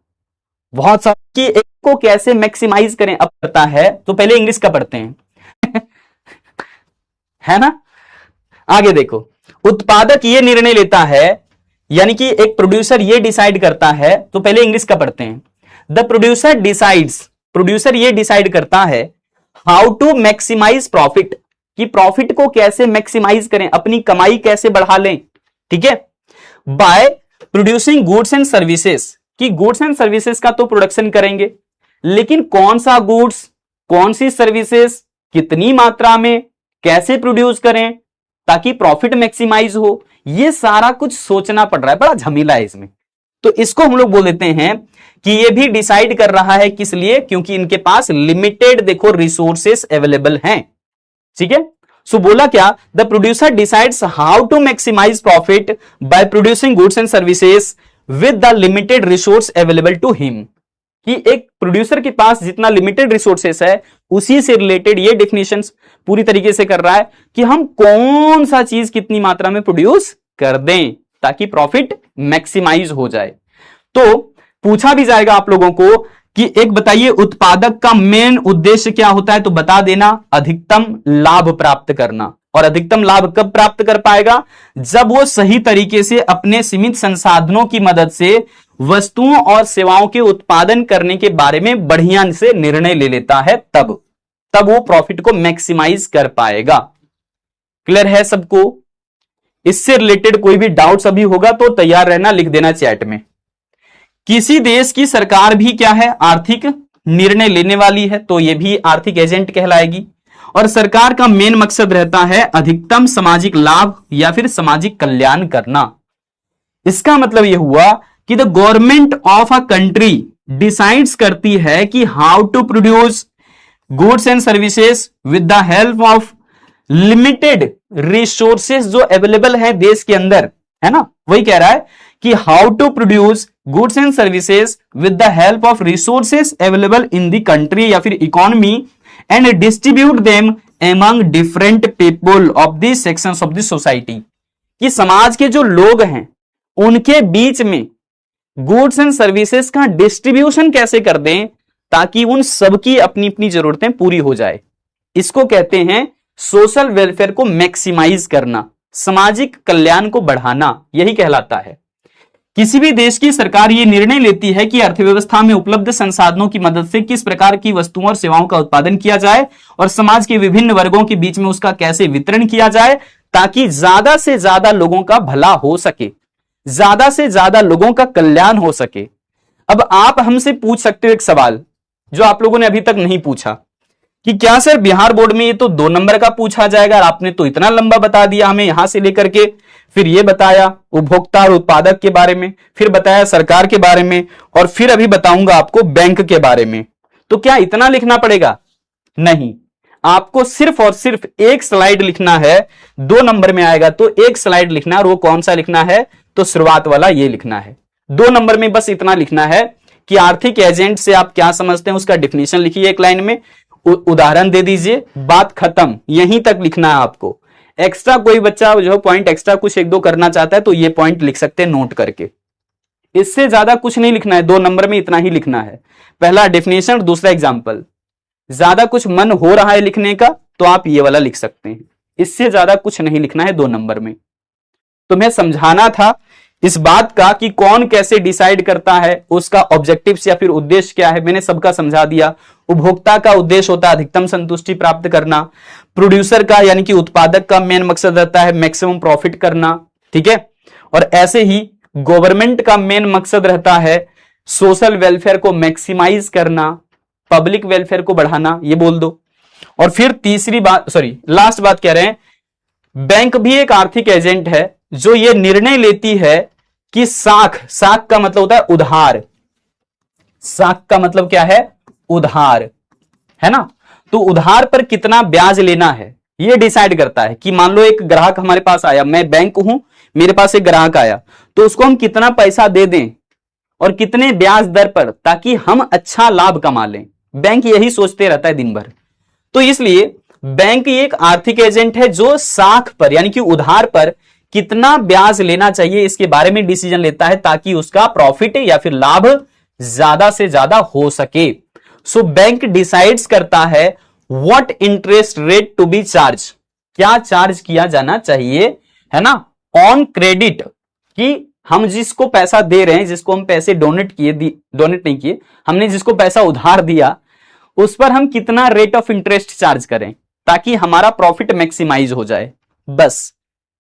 बहुत सा, कि एक को कैसे मैक्सिमाइज करें। अब पता है तो पहले इंग्लिश का पढ़ते हैं है ना। आगे देखो, उत्पादक ये निर्णय लेता है, यानी कि एक प्रोड्यूसर ये डिसाइड करता है। तो पहले इंग्लिश का पढ़ते हैं। द प्रोड्यूसर डिसाइड्स, प्रोड्यूसर ये डिसाइड करता है हाउ टू मैक्सिमाइज प्रॉफिट, कि प्रॉफिट को कैसे मैक्सिमाइज करें, अपनी कमाई कैसे बढ़ा लें। ठीक है, bye producing goods and services, कि गुड्स एंड सर्विसेज का तो प्रोडक्शन करेंगे, लेकिन कौन सा गुड्स, कौन सी सर्विसेज, कितनी मात्रा में, कैसे प्रोड्यूस करें ताकि प्रॉफिट मैक्सिमाइज हो, ये सारा कुछ सोचना पड़ रहा है, बड़ा झमेला है इसमें। तो इसको हम लोग बोल देते हैं कि ये भी डिसाइड कर रहा है, किस लिए? क्योंकि इनके पास लिमिटेड देखो रिसोर्सेस अवेलेबल हैं। ठीक है, सो बोला क्या? The producer decides how to maximize profit by producing goods and services with the limited resource available to him, कि एक प्रोड्यूसर के पास जितना लिमिटेड रिसोर्सेस है उसी से रिलेटेड ये डेफिनेशंस पूरी तरीके से कर रहा है कि हम कौन सा चीज कितनी मात्रा में प्रोड्यूस कर दें ताकि प्रॉफिट मैक्सिमाइज हो जाए। तो पूछा भी जाएगा आप लोगों को कि एक बताइए उत्पादक का मेन उद्देश्य क्या होता है, तो बता देना अधिकतम लाभ प्राप्त करना। और अधिकतम लाभ कब प्राप्त कर पाएगा, जब वो सही तरीके से अपने सीमित संसाधनों की मदद से वस्तुओं और सेवाओं के उत्पादन करने के बारे में बढ़िया से निर्णय ले लेता है, तब वो प्रॉफिट को मैक्सिमाइज कर पाएगा। क्लियर है सबको? इससे रिलेटेड कोई भी डाउट्स अभी होगा तो तैयार रहना, लिख देना चैट में। किसी देश की सरकार भी क्या है, आर्थिक निर्णय लेने वाली है, तो यह भी आर्थिक एजेंट कहलाएगी। और सरकार का मेन मकसद रहता है अधिकतम सामाजिक लाभ या फिर सामाजिक कल्याण करना। इसका मतलब यह हुआ कि the government of a country decides करती है कि how to produce goods and services with the help of limited resources जो अवेलेबल है देश के अंदर, है ना। वही कह रहा है कि how to produce goods and services with the help of resources available in the country या फिर economy and distribute them among different people of the sections of the society. कि समाज के जो लोग हैं उनके बीच में गुड्स एंड सर्विसेज का डिस्ट्रीब्यूशन कैसे कर दें ताकि उन सबकी अपनी अपनी जरूरतें पूरी हो जाए। इसको कहते हैं सोशल वेलफेयर को मैक्सिमाइज करना, सामाजिक कल्याण को बढ़ाना, यही कहलाता है। किसी भी देश की सरकार यह निर्णय लेती है कि अर्थव्यवस्था में उपलब्ध संसाधनों की मदद से किस प्रकार की वस्तुओं और सेवाओं का उत्पादन किया जाए और समाज के विभिन्न वर्गों के बीच में उसका कैसे वितरण किया जाए ताकि ज्यादा से ज्यादा लोगों का भला हो सके, ज्यादा से ज्यादा लोगों का कल्याण हो सके। अब आप हमसे पूछ सकते हो एक सवाल जो आप लोगों ने अभी तक नहीं पूछा कि क्या सर बिहार बोर्ड में ये तो 2 नंबर का पूछा जाएगा, और आपने तो इतना लंबा बता दिया हमें, यहां से लेकर के फिर ये बताया उपभोक्ता और उत्पादक के बारे में, फिर बताया सरकार के बारे में, और फिर अभी बताऊंगा आपको बैंक के बारे में। तो क्या इतना लिखना पड़ेगा? नहीं, आपको सिर्फ और सिर्फ एक स्लाइड लिखना है, 2 नंबर में आएगा तो एक स्लाइड लिखना है, और वो कौन सा लिखना है, तो शुरुआत वाला ये लिखना है। 2 नंबर में बस इतना लिखना है कि आर्थिक एजेंट से आप क्या समझते हैं उसका डिफिनेशन लिखिए एक लाइन में, उदाहरण दे दीजिए, बात खत्म। यहीं तक लिखना है आपको। एक्स्ट्रा कोई बच्चा जो पॉइंट एक्स्ट्रा कुछ 1-2 करना चाहता है तो ये पॉइंट लिख सकते हैं नोट करके। इससे ज्यादा कुछ नहीं लिखना है, 2 नंबर में इतना ही लिखना है। पहला डेफिनेशन, दूसरा एग्जाम्पल। ज्यादा कुछ मन हो रहा है लिखने का तो आप ये वाला लिख सकते हैं, इससे ज्यादा कुछ नहीं लिखना है 2 नंबर में। तुम्हें समझाना था इस बात का कि कौन कैसे डिसाइड करता है, उसका ऑब्जेक्टिव्स या फिर उद्देश्य क्या है, मैंने सबका समझा दिया। उपभोक्ता का उद्देश्य होता है अधिकतम संतुष्टि प्राप्त करना, प्रोड्यूसर का यानी कि उत्पादक का मेन मकसद रहता है मैक्सिमम प्रॉफिट करना, ठीक है। और ऐसे ही गवर्नमेंट का मेन मकसद रहता है सोशल वेलफेयर को मैक्सिमाइज करना, पब्लिक वेलफेयर को बढ़ाना, ये बोल दो। और फिर तीसरी बात, लास्ट बात कह रहे हैं, बैंक भी एक आर्थिक एजेंट है जो ये निर्णय लेती है कि साख का मतलब होता है उधार, साख का मतलब क्या है, उधार, है ना। तो उधार पर कितना ब्याज लेना है ये डिसाइड करता है। कि मान लो एक ग्राहक हमारे पास आया, मैं बैंक हूं, मेरे पास एक ग्राहक आया, तो उसको हम कितना पैसा दे दें और कितने ब्याज दर पर, ताकि हम अच्छा लाभ कमा लें। बैंक यही सोचते रहता है दिन भर। तो इसलिए बैंक एक आर्थिक एजेंट है जो साख पर यानी कि उधार पर कितना ब्याज लेना चाहिए इसके बारे में डिसीजन लेता है ताकि उसका प्रॉफिट या फिर लाभ ज्यादा से ज्यादा हो सके। सो बैंक डिसाइड्स करता है what interest rate to be charge, क्या चार्ज किया जाना चाहिए, है ना, ऑन क्रेडिट, कि हम जिसको पैसा दे रहे हैं, जिसको हम पैसे डोनेट नहीं किए, हमने जिसको पैसा उधार दिया उस पर हम कितना रेट ऑफ इंटरेस्ट चार्ज करें ताकि हमारा प्रॉफिट मैक्सिमाइज हो जाए। बस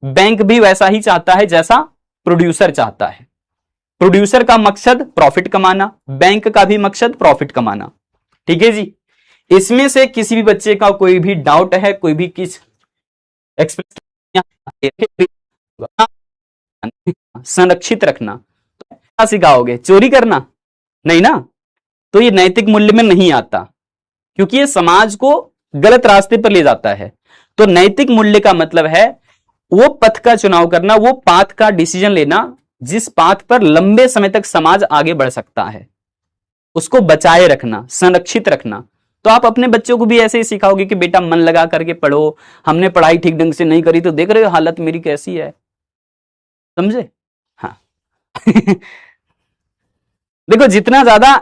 बैंक भी वैसा ही चाहता है जैसा प्रोड्यूसर चाहता है। प्रोड्यूसर का मकसद प्रॉफिट कमाना, बैंक का भी मकसद प्रॉफिट कमाना, ठीक है जी। इसमें से किसी भी बच्चे का कोई भी डाउट है, कोई भी किस संरक्षित रखना, तो क्या सिखाओगे, चोरी करना नहीं ना, तो ये नैतिक मूल्य में नहीं आता क्योंकि ये समाज को गलत रास्ते पर ले जाता है। तो नैतिक मूल्य का मतलब है वो पथ का चुनाव करना, वो पाथ का डिसीजन लेना जिस पाथ पर लंबे समय तक समाज आगे बढ़ सकता है, उसको बचाए रखना, संरक्षित रखना। तो आप अपने बच्चों को भी ऐसे ही सिखाओगे कि बेटा मन लगा करके पढ़ो, हमने पढ़ाई ठीक ढंग से नहीं करी तो देख रहे हो हालत मेरी कैसी है, समझे। हाँ देखो जितना ज्यादा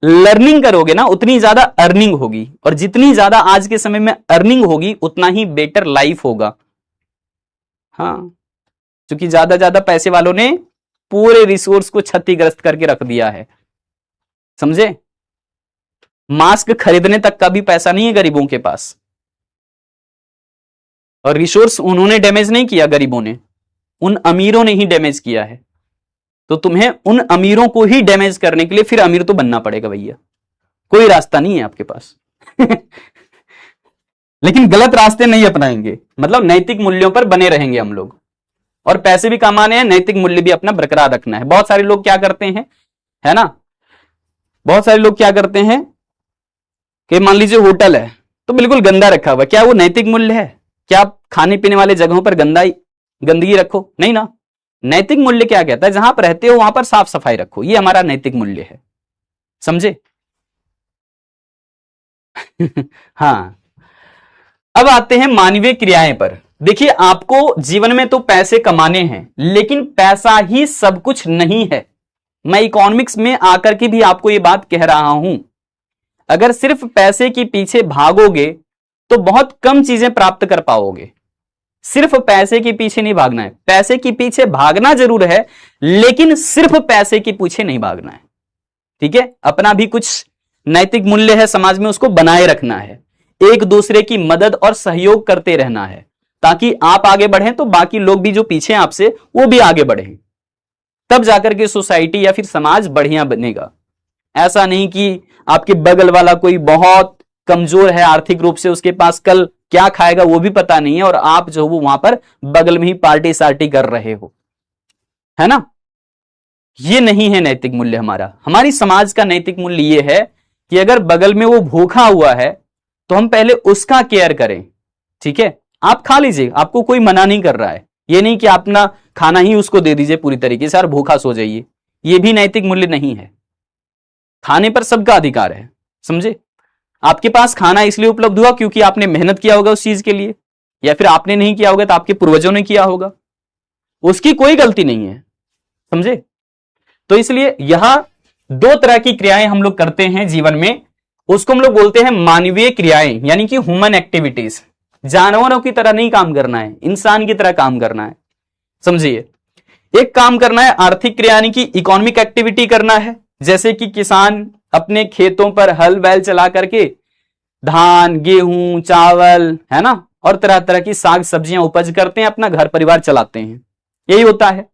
लर्निंग करोगे ना उतनी ज्यादा अर्निंग होगी, और जितनी ज्यादा आज के समय में अर्निंग होगी उतना ही बेटर लाइफ होगा। हाँ, क्योंकि ज्यादा पैसे वालों ने पूरे रिसोर्स को क्षतिग्रस्त करके रख दिया है, समझे। मास्क खरीदने तक का भी पैसा नहीं है गरीबों के पास, और रिसोर्स उन्होंने डैमेज नहीं किया, गरीबों ने, उन अमीरों ने ही डैमेज किया है। तो तुम्हें उन अमीरों को ही डैमेज करने के लिए फिर अमीर तो बनना पड़ेगा भैया, कोई रास्ता नहीं है आपके पास। लेकिन गलत रास्ते नहीं अपनाएंगे, मतलब नैतिक मूल्यों पर बने रहेंगे हम लोग, और पैसे भी कमाने हैं, नैतिक मूल्य भी अपना बरकरार रखना है। बहुत सारे लोग क्या करते हैं, है ना, बहुत सारे लोग क्या करते हैं कि मान लीजिए होटल है तो बिल्कुल गंदा रखा हुआ, क्या वो नैतिक मूल्य है? क्या आप खाने पीने वाले जगहों पर गंदगी रखो? नहीं ना। नैतिक मूल्य क्या कहता है, जहां पर रहते हो वहां पर साफ सफाई रखो, ये हमारा नैतिक मूल्य है, समझे। हाँ, अब आते हैं मानवीय क्रियाएं पर। देखिए, आपको जीवन में तो पैसे कमाने हैं, लेकिन पैसा ही सब कुछ नहीं है। मैं इकोनॉमिक्स में आकर के भी आपको यह बात कह रहा हूं, अगर सिर्फ पैसे के पीछे भागोगे तो बहुत कम चीजें प्राप्त कर पाओगे। सिर्फ पैसे के पीछे नहीं भागना है, पैसे के पीछे भागना जरूर है, लेकिन सिर्फ पैसे के पीछे नहीं भागना है, ठीक है। अपना भी कुछ नैतिक मूल्य है समाज में, उसको बनाए रखना है, एक दूसरे की मदद और सहयोग करते रहना है, ताकि आप आगे बढ़ें तो बाकी लोग भी जो पीछे हैं आपसे वो भी आगे बढ़ें, तब जाकर के सोसाइटी या फिर समाज बढ़िया बनेगा। ऐसा नहीं कि आपके बगल वाला कोई बहुत कमजोर है आर्थिक रूप से, उसके पास कल क्या खाएगा वो भी पता नहीं है, और आप जो वो वहां पर बगल में ही पार्टी सार्टी कर रहे हो, है ना। ये नहीं है नैतिक मूल्य हमारा। हमारी समाज का नैतिक मूल्य ये है कि अगर बगल में वो भूखा हुआ है तो हम पहले उसका केयर करें, ठीक है। आप खा लीजिए, आपको कोई मना नहीं कर रहा है, ये नहीं कि अपना खाना ही उसको दे दीजिए पूरी तरीके से और भूखा सो जाइए, ये भी नैतिक मूल्य नहीं है। खाने पर सबका अधिकार है, समझे। आपके पास खाना इसलिए उपलब्ध हुआ क्योंकि आपने मेहनत किया होगा उस चीज के लिए, या फिर आपने नहीं किया होगा तो आपके पूर्वजों ने किया होगा, उसकी कोई गलती नहीं है, समझे। तो इसलिए यहां दो तरह की क्रियाएं हम लोग करते हैं जीवन में, उसको हम लोग बोलते हैं मानवीय क्रियाएं, यानी कि ह्यूमन एक्टिविटीज। जानवरों की तरह नहीं काम करना है, इंसान की तरह काम करना है, समझिए। एक काम करना है आर्थिक क्रिया, यानी कि इकोनॉमिक एक्टिविटी करना है, जैसे कि किसान अपने खेतों पर हल बैल चला करके धान, गेहूं, चावल, है ना, और तरह तरह की साग सब्जियां उपज करते हैं, अपना घर परिवार चलाते हैं, यही होता है।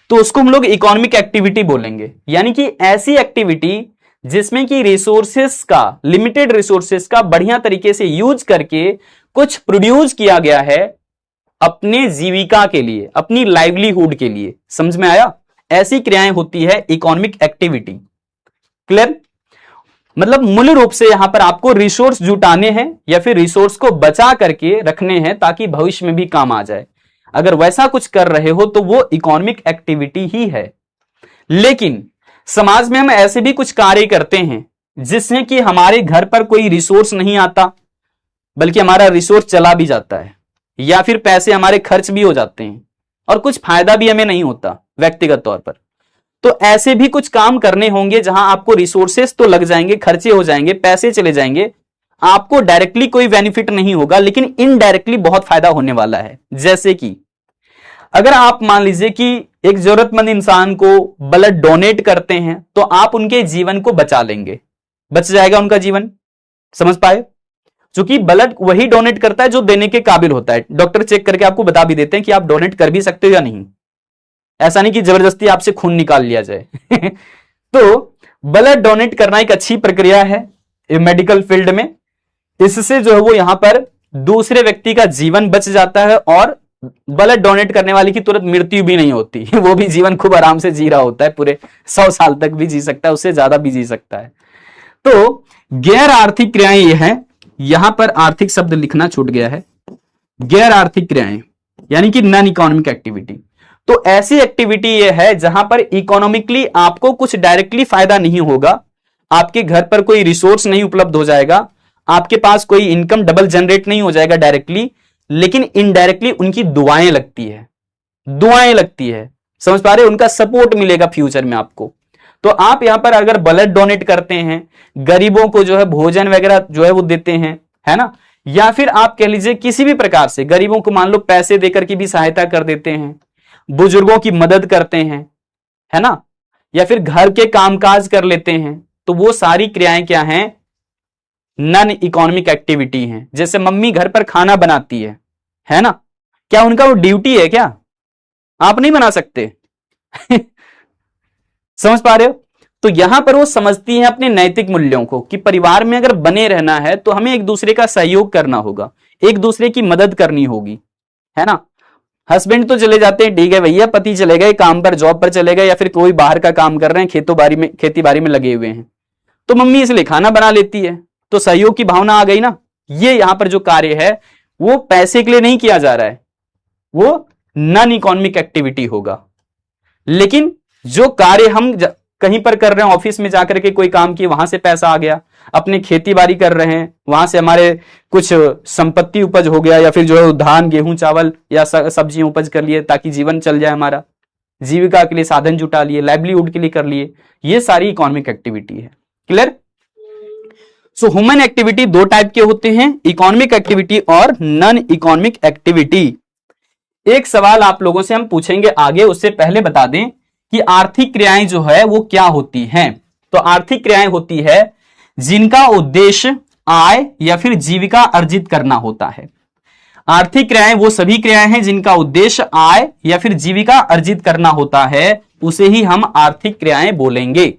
तो उसको हम लोग इकोनॉमिक एक्टिविटी बोलेंगे, यानी कि ऐसी एक्टिविटी जिसमें कि रिसोर्सेस का, लिमिटेड रिसोर्सेस का बढ़िया तरीके से यूज करके कुछ प्रोड्यूस किया गया है अपने जीविका के लिए, अपनी लाइवलीहुड के लिए। समझ में आया? ऐसी क्रियाएं होती है इकोनॉमिक एक्टिविटी। क्लियर? मतलब मूल रूप से यहां पर आपको रिसोर्स जुटाने हैं या फिर रिसोर्स को बचा करके रखने हैं ताकि भविष्य में भी काम आ जाए। अगर वैसा कुछ कर रहे हो तो वो इकोनॉमिक एक्टिविटी ही है। लेकिन समाज में हम ऐसे भी कुछ कार्य करते हैं जिससे कि हमारे घर पर कोई रिसोर्स नहीं आता, बल्कि हमारा रिसोर्स चला भी जाता है, या फिर पैसे हमारे खर्च भी हो जाते हैं और कुछ फायदा भी हमें नहीं होता व्यक्तिगत तौर पर। तो ऐसे भी कुछ काम करने होंगे जहां आपको रिसोर्सेस तो लग जाएंगे, खर्चे हो जाएंगे, पैसे चले जाएंगे, आपको डायरेक्टली कोई बेनिफिट नहीं होगा, लेकिन इनडायरेक्टली बहुत फायदा होने वाला है। जैसे कि अगर आप मान लीजिए कि एक जरूरतमंद इंसान को ब्लड डोनेट करते हैं तो आप उनके जीवन को बचा लेंगे, बच जाएगा उनका जीवन। समझ पाए? क्योंकि ब्लड वही डोनेट करता है जो देने के काबिल होता है। डॉक्टर चेक करके आपको बता भी देते हैं कि आप डोनेट कर भी सकते हो या नहीं। ऐसा नहीं कि जबरदस्ती आपसे खून निकाल लिया जाए। तो ब्लड डोनेट करना एक अच्छी प्रक्रिया है मेडिकल फील्ड में। इससे जो है वो यहां पर दूसरे व्यक्ति का जीवन बच जाता है और ब्लड डोनेट करने वाले की तुरंत मृत्यु भी नहीं होती। वो भी जीवन खूब आराम से जी रहा होता है, पूरे 100 साल तक भी जी सकता है, उससे ज्यादा भी जी सकता है। तो गैर आर्थिक क्रियाएं ये है, यहां पर आर्थिक शब्द लिखना छूट गया है। गैर आर्थिक क्रियाएं यानी कि नॉन इकोनॉमिक एक्टिविटी। तो ऐसी एक्टिविटी ये है जहां पर इकोनॉमिकली आपको कुछ डायरेक्टली फायदा नहीं होगा, आपके घर पर कोई रिसोर्स नहीं उपलब्ध हो जाएगा, आपके पास कोई इनकम डबल जनरेट नहीं हो जाएगा डायरेक्टली, लेकिन इनडायरेक्टली उनकी दुआएं लगती है, दुआएं लगती है। समझ पा रहे? उनका सपोर्ट मिलेगा फ्यूचर में आपको। तो आप यहां पर अगर ब्लड डोनेट करते हैं, गरीबों को जो है भोजन वगैरह जो है वो देते हैं, है ना, या फिर आप कह लीजिए किसी भी प्रकार से गरीबों को मान लो पैसे देकर की भी सहायता कर देते हैं, बुजुर्गों की मदद करते हैं, है ना, या फिर घर के कामकाज कर लेते हैं, तो वो सारी क्रियाएं क्या हैं, नॉन इकोनॉमिक एक्टिविटी हैं। जैसे मम्मी घर पर खाना बनाती है ना, क्या उनका वो ड्यूटी है क्या? आप नहीं बना सकते समझ पा रहे हो? तो यहां पर वो समझती है अपने नैतिक मूल्यों को कि परिवार में अगर बने रहना है तो हमें एक दूसरे का सहयोग करना होगा, एक दूसरे की मदद करनी होगी, है ना। हस्बैंड तो चले जाते हैं, ठीक है भैया, पति चले गए काम पर, जॉब पर चले गए, या फिर कोई बाहर का काम कर रहे हैं, खेती बाड़ी में लगे हुए हैं, तो मम्मी इसलिए खाना बना लेती है, तो सहयोग की भावना आ गई ना। ये यहां पर जो कार्य है वो पैसे के लिए नहीं किया जा रहा है, वो नॉन इकोनॉमिक एक्टिविटी होगा। लेकिन जो कार्य हम कहीं पर कर रहे हैं, ऑफिस में जाकर के कोई काम किए, वहां से पैसा आ गया, अपने खेती बाड़ी कर रहे हैं, वहां से हमारे कुछ संपत्ति उपज हो गया, या फिर जो है धान गेहूं चावल या सब्जियां उपज कर लिए ताकि जीवन चल जाए, हमारा जीविका के लिए साधन जुटा लिए, लाइवलीहुड के लिए कर लिए, ये सारी इकोनॉमिक एक्टिविटी है। क्लियर? सो ह्यूमन एक्टिविटी दो टाइप के होते हैं, इकोनॉमिक एक्टिविटी और नॉन इकोनॉमिक एक्टिविटी। एक सवाल आप लोगों से हम पूछेंगे आगे, उससे पहले बता दें कि आर्थिक क्रियाएं जो है वो क्या होती हैं। तो आर्थिक क्रियाएं होती है जिनका उद्देश्य आय या फिर जीविका अर्जित करना होता है। आर्थिक क्रियाएं वो सभी क्रियाएं हैं जिनका उद्देश्य आय या फिर जीविका अर्जित करना होता है, उसे ही हम आर्थिक क्रियाएं बोलेंगे।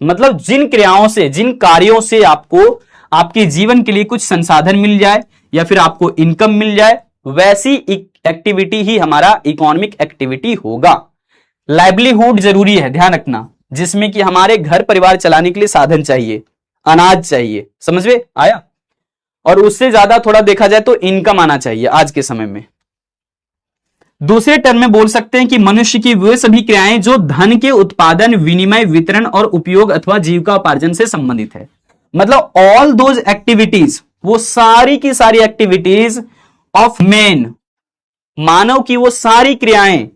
मतलब जिन क्रियाओं से, जिन कार्यों से आपको आपके जीवन के लिए कुछ संसाधन मिल जाए या फिर आपको इनकम मिल जाए, वैसी एक्टिविटी ही हमारा इकोनॉमिक एक्टिविटी होगा। लाइवलीहुड जरूरी है, ध्यान रखना, जिसमें कि हमारे घर परिवार चलाने के लिए साधन चाहिए, अनाज चाहिए, समझ में आया। और उससे ज्यादा थोड़ा देखा जाए तो इनकम आना चाहिए आज के समय में। दूसरे टर्म में बोल सकते हैं कि मनुष्य की वे सभी क्रियाएं जो धन के उत्पादन, विनिमय, वितरण और उपयोग अथवा जीविका उपार्जन से संबंधित है। मतलब ऑल दोज एक्टिविटीज, वो सारी की सारी एक्टिविटीज ऑफ मैन, मानव की वो सारी क्रियाएं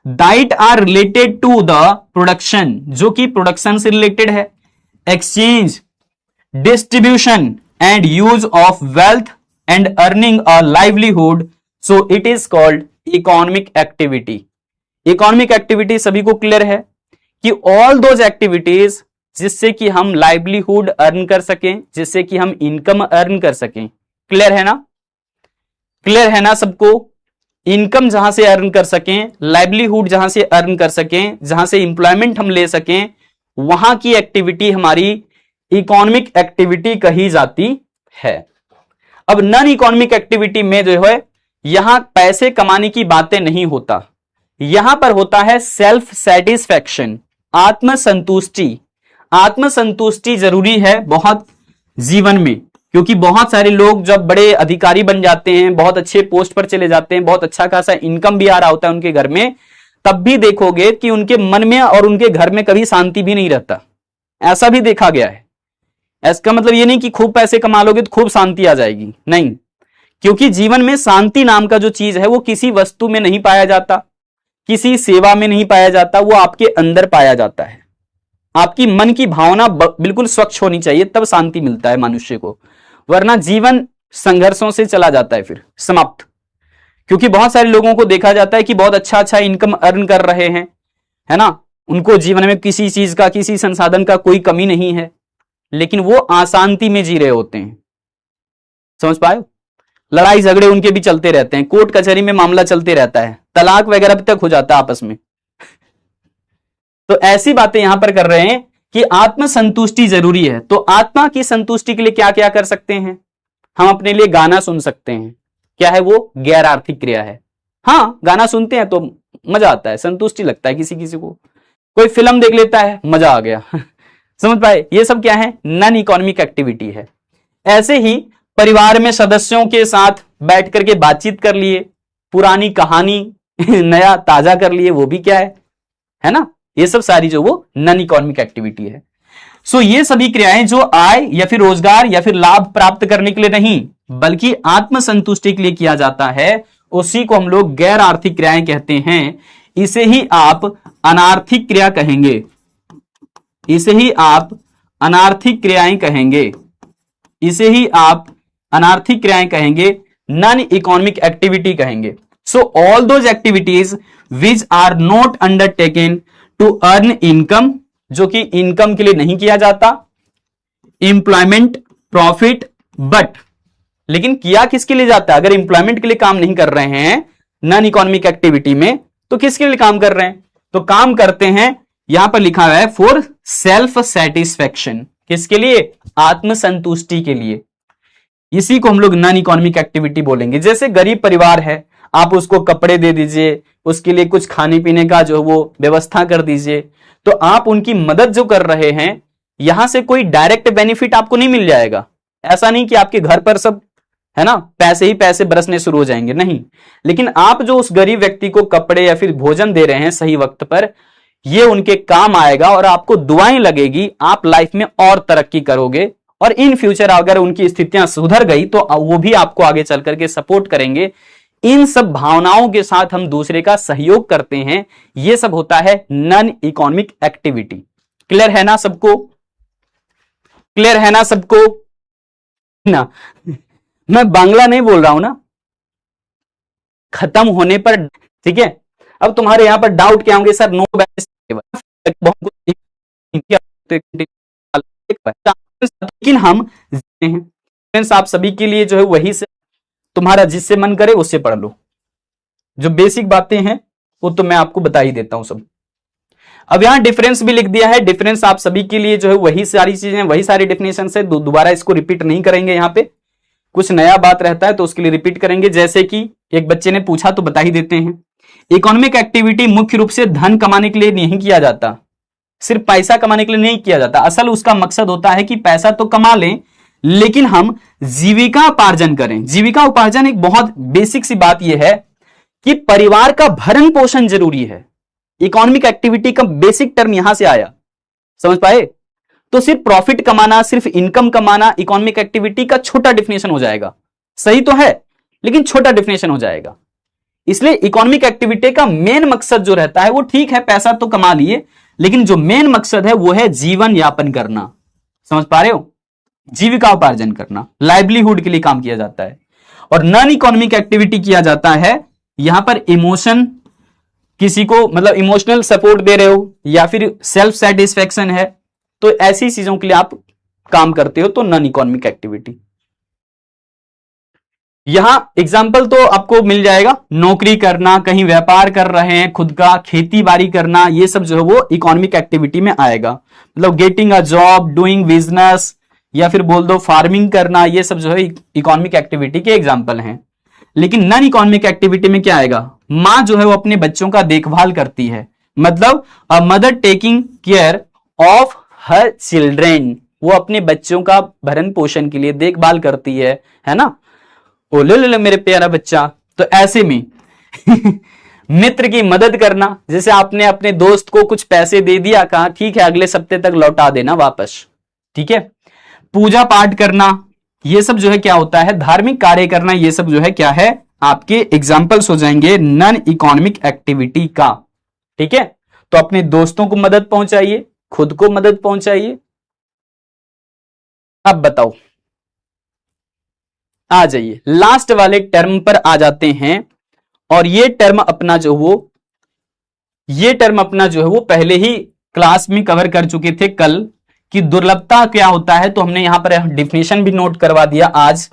that are related to the production, जो कि प्रोडक्शन से रिलेटेड है, exchange, distribution and use of wealth and earning a livelihood, so it is called economic activity. Economic activity सभी को क्लियर है कि ऑल दोज एक्टिविटीज जिससे कि हम लाइवलीहुड अर्न कर सकें, जिससे कि हम इनकम अर्न कर सकें। क्लियर है ना? क्लियर है ना सबको? इनकम जहां से अर्न कर सकें, लाइवलीहुड जहां से अर्न कर सकें, जहां से इंप्लॉयमेंट हम ले सकें, वहां की एक्टिविटी हमारी इकोनॉमिक एक्टिविटी कही जाती है। अब नॉन इकोनॉमिक एक्टिविटी में जो है यहां पैसे कमाने की बातें नहीं होता, यहां पर होता है सेल्फ सेटिस्फैक्शन, आत्मसंतुष्टि। आत्मसंतुष्टि जरूरी है बहुत जीवन में, क्योंकि बहुत सारे लोग जब बड़े अधिकारी बन जाते हैं, बहुत अच्छे पोस्ट पर चले जाते हैं, बहुत अच्छा खासा इनकम भी आ रहा होता है उनके घर में, तब भी देखोगे कि उनके मन में और उनके घर में कभी शांति भी नहीं रहता। ऐसा भी देखा गया है। इसका मतलब ये नहीं कि खूब पैसे कमा लोगे तो खूब शांति आ जाएगी, नहीं, क्योंकि जीवन में शांति नाम का जो चीज है वो किसी वस्तु में नहीं पाया जाता, किसी सेवा में नहीं पाया जाता, वो आपके अंदर पाया जाता है। आपकी मन की भावना बिल्कुल स्वच्छ होनी चाहिए, तब शांति मिलता है मनुष्य को, वरना जीवन संघर्षों से चला जाता है फिर समाप्त। क्योंकि बहुत सारे लोगों को देखा जाता है कि बहुत अच्छा अच्छा इनकम अर्न कर रहे हैं, है ना, उनको जीवन में किसी चीज का, किसी संसाधन का कोई कमी नहीं है, लेकिन वो अशांति में जी रहे होते हैं। समझ पाए? लड़ाई झगड़े उनके भी चलते रहते हैं, कोर्ट कचहरी में मामला चलते रहता है, तलाक वगैरह तक हो जाता है आपस में। तो ऐसी बातें यहां पर कर रहे हैं कि आत्म संतुष्टि जरूरी है। तो आत्मा की संतुष्टि के लिए क्या क्या कर सकते हैं? हम अपने लिए गाना सुन सकते हैं। क्या है वो? गैर आर्थिक क्रिया है। हाँ, गाना सुनते हैं तो मजा आता है, संतुष्टि लगता है किसी किसी को। कोई फिल्म देख लेता है, मजा आ गया समझ पाए? ये सब क्या है? नॉन इकोनॉमिक एक्टिविटी है। ऐसे ही परिवार में सदस्यों के साथ बैठ करके बातचीत कर लिए, पुरानी कहानी नया ताजा कर लिए, वो भी क्या है ना? ये सब सारी जो वो नॉन इकोनॉमिक एक्टिविटी है। सो ये सभी क्रियाएं जो आय या फिर रोजगार या फिर लाभ प्राप्त करने के लिए नहीं, बल्कि आत्म संतुष्टि के लिए किया जाता है, उसी को हम लोग गैर आर्थिक क्रियाएं कहते हैं। इसे ही आप अनार्थिक क्रिया कहेंगे। इसे ही आप अनार्थिक क्रियाएं कहेंगे, इसे ही आप अनार्थिक क्रियाएं कहेंगे, नॉन इकोनॉमिक एक्टिविटी कहेंगे। So all those activities which are not undertaken to earn income, जो कि इनकम के लिए नहीं किया जाता, एम्प्लॉयमेंट, प्रॉफिट, बट लेकिन किया किसके लिए जाता है? अगर एम्प्लॉयमेंट के लिए काम नहीं कर रहे हैं नॉन इकोनॉमिक एक्टिविटी में, तो किसके लिए काम कर रहे हैं? तो काम करते हैं, यहां पर लिखा हुआ है फॉर सेल्फ सेटिस्फैक्शन। किसके लिए? आत्मसंतुष्टि के लिए। इसी को हम लोग नॉन इकोनॉमिक एक्टिविटी बोलेंगे। जैसे गरीब परिवार है, आप उसको कपड़े दे दीजिए, उसके लिए कुछ खाने पीने का जो वो व्यवस्था कर दीजिए, तो आप उनकी मदद जो कर रहे हैं, यहां से कोई डायरेक्ट बेनिफिट आपको नहीं मिल जाएगा। ऐसा नहीं कि आपके घर पर सब है ना पैसे ही पैसे बरसने शुरू हो जाएंगे, नहीं। लेकिन आप जो उस गरीब व्यक्ति को कपड़े या फिर भोजन दे रहे हैं सही वक्त पर, ये उनके काम आएगा और आपको दुआएं लगेगी, आप लाइफ में और तरक्की करोगे, और इन फ्यूचर अगर उनकी स्थितियां सुधर गई तो वो भी आपको आगे चल करके सपोर्ट करेंगे। इन सब भावनाओं के साथ हम दूसरे का सहयोग करते हैं, ये सब होता है नॉन इकोनॉमिक एक्टिविटी। क्लियर है ना सबको? क्लियर है ना सबको ना? मैं बांग्ला नहीं बोल रहा हूं ना, खत्म होने पर, ठीक है। अब तुम्हारे यहां पर डाउट क्या होंगे, सर नो बैलेंस, लेकिन हम आप सभी के लिए जो है वही से, तुम्हारा जिससे मन करे उससे पढ़ लो। जो बेसिक बातें हैं वो तो मैं आपको बता ही देता हूं सब। अब यहां डिफरेंस भी लिख दिया है, डिफरेंस आप सभी के लिए जो है वही सारी चीजें, वही सारी डेफिनेशन से, दोबारा इसको रिपीट नहीं करेंगे। यहां पे कुछ नया बात रहता है तो उसके लिए रिपीट करेंगे। जैसे कि एक बच्चे ने पूछा तो बता ही देते हैं, इकोनॉमिक एक्टिविटी मुख्य रूप से धन कमाने के लिए नहीं किया जाता, सिर्फ पैसा कमाने के लिए नहीं किया जाता। असल उसका मकसद होता है कि पैसा तो कमा लें लेकिन हम जीविका उपार्जन करें। जीविका उपार्जन एक बहुत बेसिक सी बात यह है कि परिवार का भरण पोषण जरूरी है। इकोनॉमिक एक्टिविटी का बेसिक टर्म यहां से आया, समझ पाए? तो सिर्फ प्रॉफिट कमाना, सिर्फ इनकम कमाना इकोनॉमिक एक्टिविटी का छोटा डिफिनेशन हो जाएगा। सही तो है लेकिन छोटा डिफिनेशन हो जाएगा। इसलिए इकोनॉमिक एक्टिविटी का मेन मकसद जो रहता है वो, ठीक है पैसा तो कमा लिए, लेकिन जो मेन मकसद है वो है जीवन यापन करना। समझ पा रहे हो? जीविका उपार्जन करना, लाइवलीहुड के लिए काम किया जाता है। और नॉन इकोनॉमिक एक्टिविटी किया जाता है यहां पर इमोशन, किसी को मतलब इमोशनल सपोर्ट दे रहे हो या फिर सेल्फ सेटिस्फैक्शन है, तो ऐसी चीजों के लिए आप काम करते हो, तो नॉन इकोनॉमिक एक्टिविटी। यहां एग्जाम्पल तो आपको मिल जाएगा, नौकरी करना, कहीं व्यापार कर रहे हैं खुद का, खेती बाड़ी करना, ये सब जो है वो इकोनॉमिक एक्टिविटी में आएगा। मतलब getting a job, doing business, या फिर बोल दो फार्मिंग करना, ये सब जो है इकोनॉमिक एक्टिविटी के एग्जाम्पल हैं। लेकिन नॉन इकोनॉमिक एक्टिविटी में क्या आएगा? मां जो है वो अपने बच्चों का देखभाल करती है, मतलब a mother taking care of her children, वो अपने बच्चों का भरण पोषण के लिए देखभाल करती है ना? ओ ले मेरे प्यारा बच्चा। तो ऐसे में मित्र की मदद करना, जैसे आपने अपने दोस्त को कुछ पैसे दे दिया, कहा ठीक है अगले सप्ते तक लौटा देना वापस, ठीक है। पूजा पाठ करना, ये सब जो है क्या होता है? धार्मिक कार्य करना, ये सब जो है क्या है? आपके एग्जाम्पल्स हो जाएंगे नॉन इकोनॉमिक एक्टिविटी का, ठीक है। तो अपने दोस्तों को मदद पहुंचाइए, खुद को मदद पहुंचाइए। अब बताओ, आ जाइए लास्ट वाले टर्म पर आ जाते हैं। और ये टर्म अपना जो है वो पहले ही क्लास में कवर कर चुके थे कल, कि दुर्लभता क्या होता है। तो हमने यहां पर डिफिनेशन भी नोट करवा दिया आज।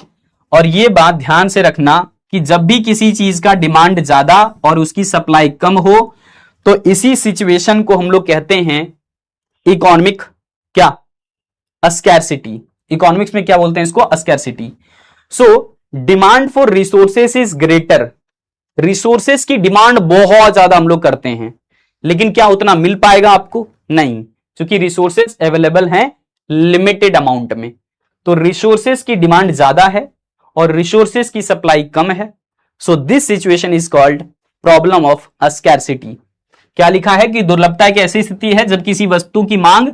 और ये बात ध्यान से रखना कि जब भी किसी चीज का डिमांड ज्यादा और उसकी सप्लाई कम हो, तो इसी सिचुएशन को हम लोग कहते हैं इकोनॉमिक क्या? अस्कैरसिटी। इकोनॉमिक्स में क्या बोलते हैं इसको? A scarcity. So demand for resources is greater, resources की डिमांड बहुत ज्यादा हम लोग करते हैं, लेकिन क्या उतना मिल पाएगा आपको? नहीं, क्योंकि रिसोर्सेस अवेलेबल हैं लिमिटेड अमाउंट में। तो रिसोर्सेस की डिमांड ज्यादा है और रिसोर्सेस की सप्लाई कम है। So this situation is called problem of scarcity. क्या लिखा है कि दुर्लभता एक ऐसी स्थिति है जब किसी वस्तु की मांग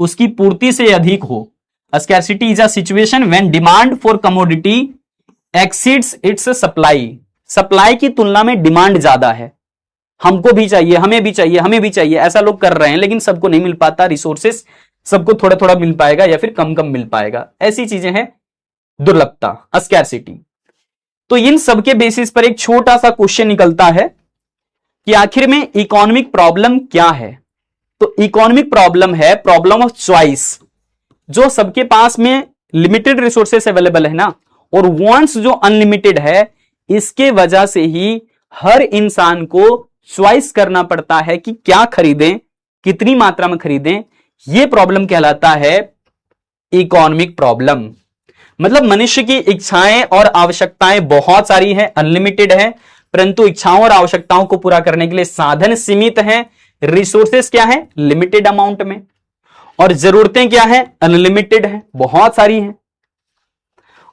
उसकी पूर्ति से अधिक हो। Scarcity is a situation when demand for commodity exceeds its supply. Supply की तुलना में डिमांड ज्यादा है, हमको भी चाहिए, हमें भी चाहिए, हमें भी चाहिए, ऐसा लोग कर रहे हैं, लेकिन सबको नहीं मिल पाता, रिसोर्सेस सबको थोड़ा थोड़ा मिल पाएगा या फिर कम कम मिल पाएगा, ऐसी चीजें हैं दुर्लभता, स्कैरसिटी। तो इन सबके बेसिस पर एक छोटा सा क्वेश्चन निकलता है कि आखिर में इकोनॉमिक प्रॉब्लम क्या है। तो इकोनॉमिक प्रॉब्लम है प्रॉब्लम ऑफ चॉइस, जो सबके पास में लिमिटेड रिसोर्सेस अवेलेबल है ना, और वांट्स जो अनलिमिटेड है, इसके वजह से ही हर इंसान को चॉइस करना पड़ता है कि क्या खरीदें, कितनी मात्रा में खरीदें। यह प्रॉब्लम कहलाता है इकोनॉमिक प्रॉब्लम। मतलब मनुष्य की इच्छाएं और आवश्यकताएं बहुत सारी हैं, अनलिमिटेड है, परंतु इच्छाओं और आवश्यकताओं को पूरा करने के लिए साधन सीमित हैं, रिसोर्सेस क्या है, लिमिटेड अमाउंट में, और जरूरतें क्या है, अनलिमिटेड है, बहुत सारी हैं।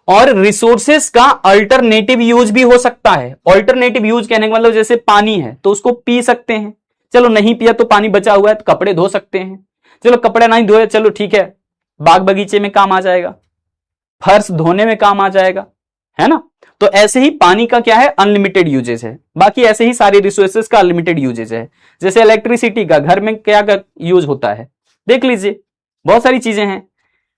और रिसोर्सेस का अल्टरनेटिव यूज भी हो सकता है। अल्टरनेटिव यूज कहने का मतलब जैसे पानी है तो उसको पी सकते हैं, चलो नहीं पिया तो पानी बचा हुआ है तो कपड़े धो सकते हैं, चलो कपड़े नहीं धोए चलो ठीक है बाग बगीचे में काम आ जाएगा, फर्श धोने में काम आ जाएगा, है ना। तो ऐसे ही पानी का क्या है, अनलिमिटेड यूजेस है। बाकी ऐसे ही सारे रिसोर्सेस का अनलिमिटेड यूजेस है। जैसे इलेक्ट्रिसिटी का घर में क्या यूज होता है देख लीजिए, बहुत सारी चीजें हैं।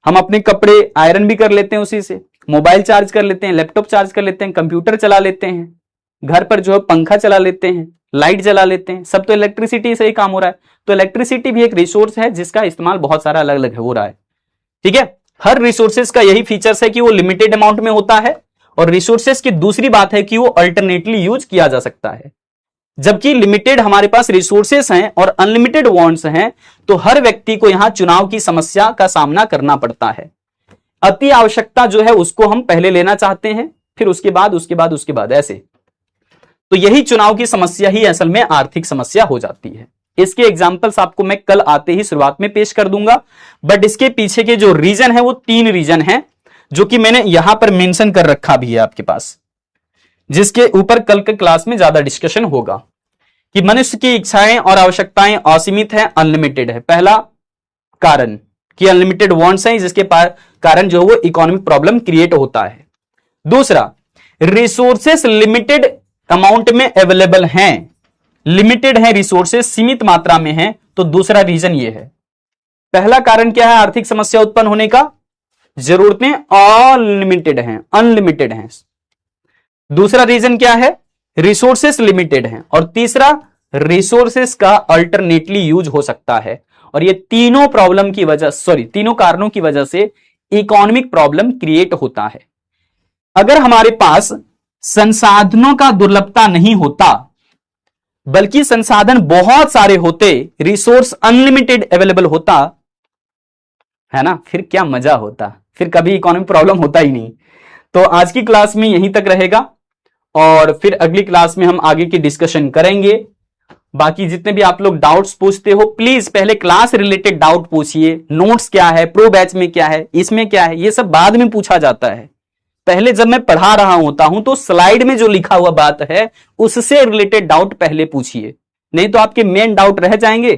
हम अपने कपड़े आयरन भी कर लेते हैं उसी से, मोबाइल चार्ज कर लेते हैं, लैपटॉप चार्ज कर लेते हैं, कंप्यूटर चला लेते हैं, घर पर जो है पंखा चला लेते हैं, लाइट जला लेते हैं, सब तो इलेक्ट्रिसिटी से ही काम हो रहा है। तो इलेक्ट्रिसिटी भी एक रिसोर्स है जिसका इस्तेमाल बहुत सारा अलग अलग हो रहा है, ठीक है। हर रिसोर्सेस का यही फीचर्स है कि वो लिमिटेड अमाउंट में होता है, और रिसोर्सेस की दूसरी बात है कि वो अल्टरनेटली यूज किया जा सकता है। जबकि लिमिटेड हमारे पास रिसोर्सेस हैं और अनलिमिटेड वांट्स हैं, तो हर व्यक्ति को यहां चुनाव की समस्या का सामना करना पड़ता है। अति आवश्यकता जो है उसको हम पहले लेना चाहते हैं, फिर उसके बाद ऐसे। तो यही चुनाव की समस्या ही असल में आर्थिक समस्या हो जाती है। इसके एग्जाम्पल्स आपको मैं कल आते ही शुरुआत में पेश कर दूंगा, बट इसके पीछे के जो रीजन है वो 3 रीजन है, जो कि मैंने यहां पर मेंशन कर रखा भी है आपके पास, जिसके ऊपर कल के क्लास में ज्यादा डिस्कशन होगा कि मनुष्य की इच्छाएं और आवश्यकताएं असीमित है, अनलिमिटेड है। पहला कारण कि अनलिमिटेड वांट्स हैं, जिसके कारण जो वो इकोनॉमिक प्रॉब्लम क्रिएट होता है। दूसरा, रिसोर्सेस लिमिटेड अमाउंट में अवेलेबल हैं, लिमिटेड है रिसोर्सेस, सीमित मात्रा में हैं, तो दूसरा रीजन ये है। पहला कारण क्या है आर्थिक समस्या उत्पन्न होने का, जरूरतें अनलिमिटेड हैं, अनलिमिटेड हैं। दूसरा रीजन क्या है, रिसोर्सेस लिमिटेड हैं, और तीसरा रिसोर्सेस का अल्टरनेटली यूज हो सकता है। और ये तीनों प्रॉब्लम की वजह, तीनों कारणों की वजह से इकोनॉमिक प्रॉब्लम क्रिएट होता है। अगर हमारे पास संसाधनों का दुर्लभता नहीं होता, बल्कि संसाधन बहुत सारे होते, रिसोर्स अनलिमिटेड अवेलेबल होता, है ना, फिर क्या मजा होता, फिर कभी इकोनॉमिक प्रॉब्लम होता ही नहीं। तो आज की क्लास में यहीं तक रहेगा, और फिर अगली क्लास में हम आगे की डिस्कशन करेंगे। बाकी जितने भी आप लोग डाउट्स पूछते हो, प्लीज पहले क्लास रिलेटेड डाउट पूछिए। नोट्स क्या है, प्रो बैच में क्या है, इसमें क्या है, ये सब बाद में पूछा जाता है। पहले जब मैं पढ़ा रहा होता हूं तो स्लाइड में जो लिखा हुआ बात है उससे रिलेटेड डाउट पहले पूछिए, नहीं तो आपके मेन डाउट रह जाएंगे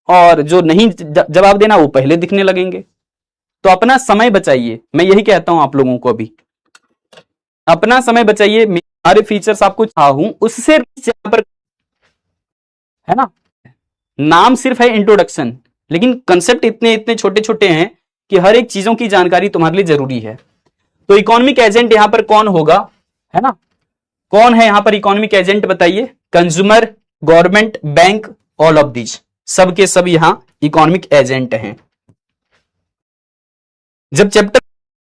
और जो नहीं जवाब देना वो पहले दिखने लगेंगे। तो अपना समय बचाइए, मैं यही कहता हूं आप लोगों को, अभी अपना समय बचाइए। सारे फीचर्स आपको चाहूं उससे यहां पर, है ना, नाम सिर्फ है इंट्रोडक्शन, लेकिन कंसेप्ट इतने इतने छोटे छोटे हैं कि हर एक चीजों की जानकारी तुम्हारे लिए जरूरी है। तो इकोनॉमिक एजेंट यहां पर कौन होगा, है ना, कौन है यहां पर इकोनॉमिक एजेंट बताइए। Consumer, government, bank, all of these, सब के सब यहां इकोनॉमिक एजेंट हैं। जब चैप्टर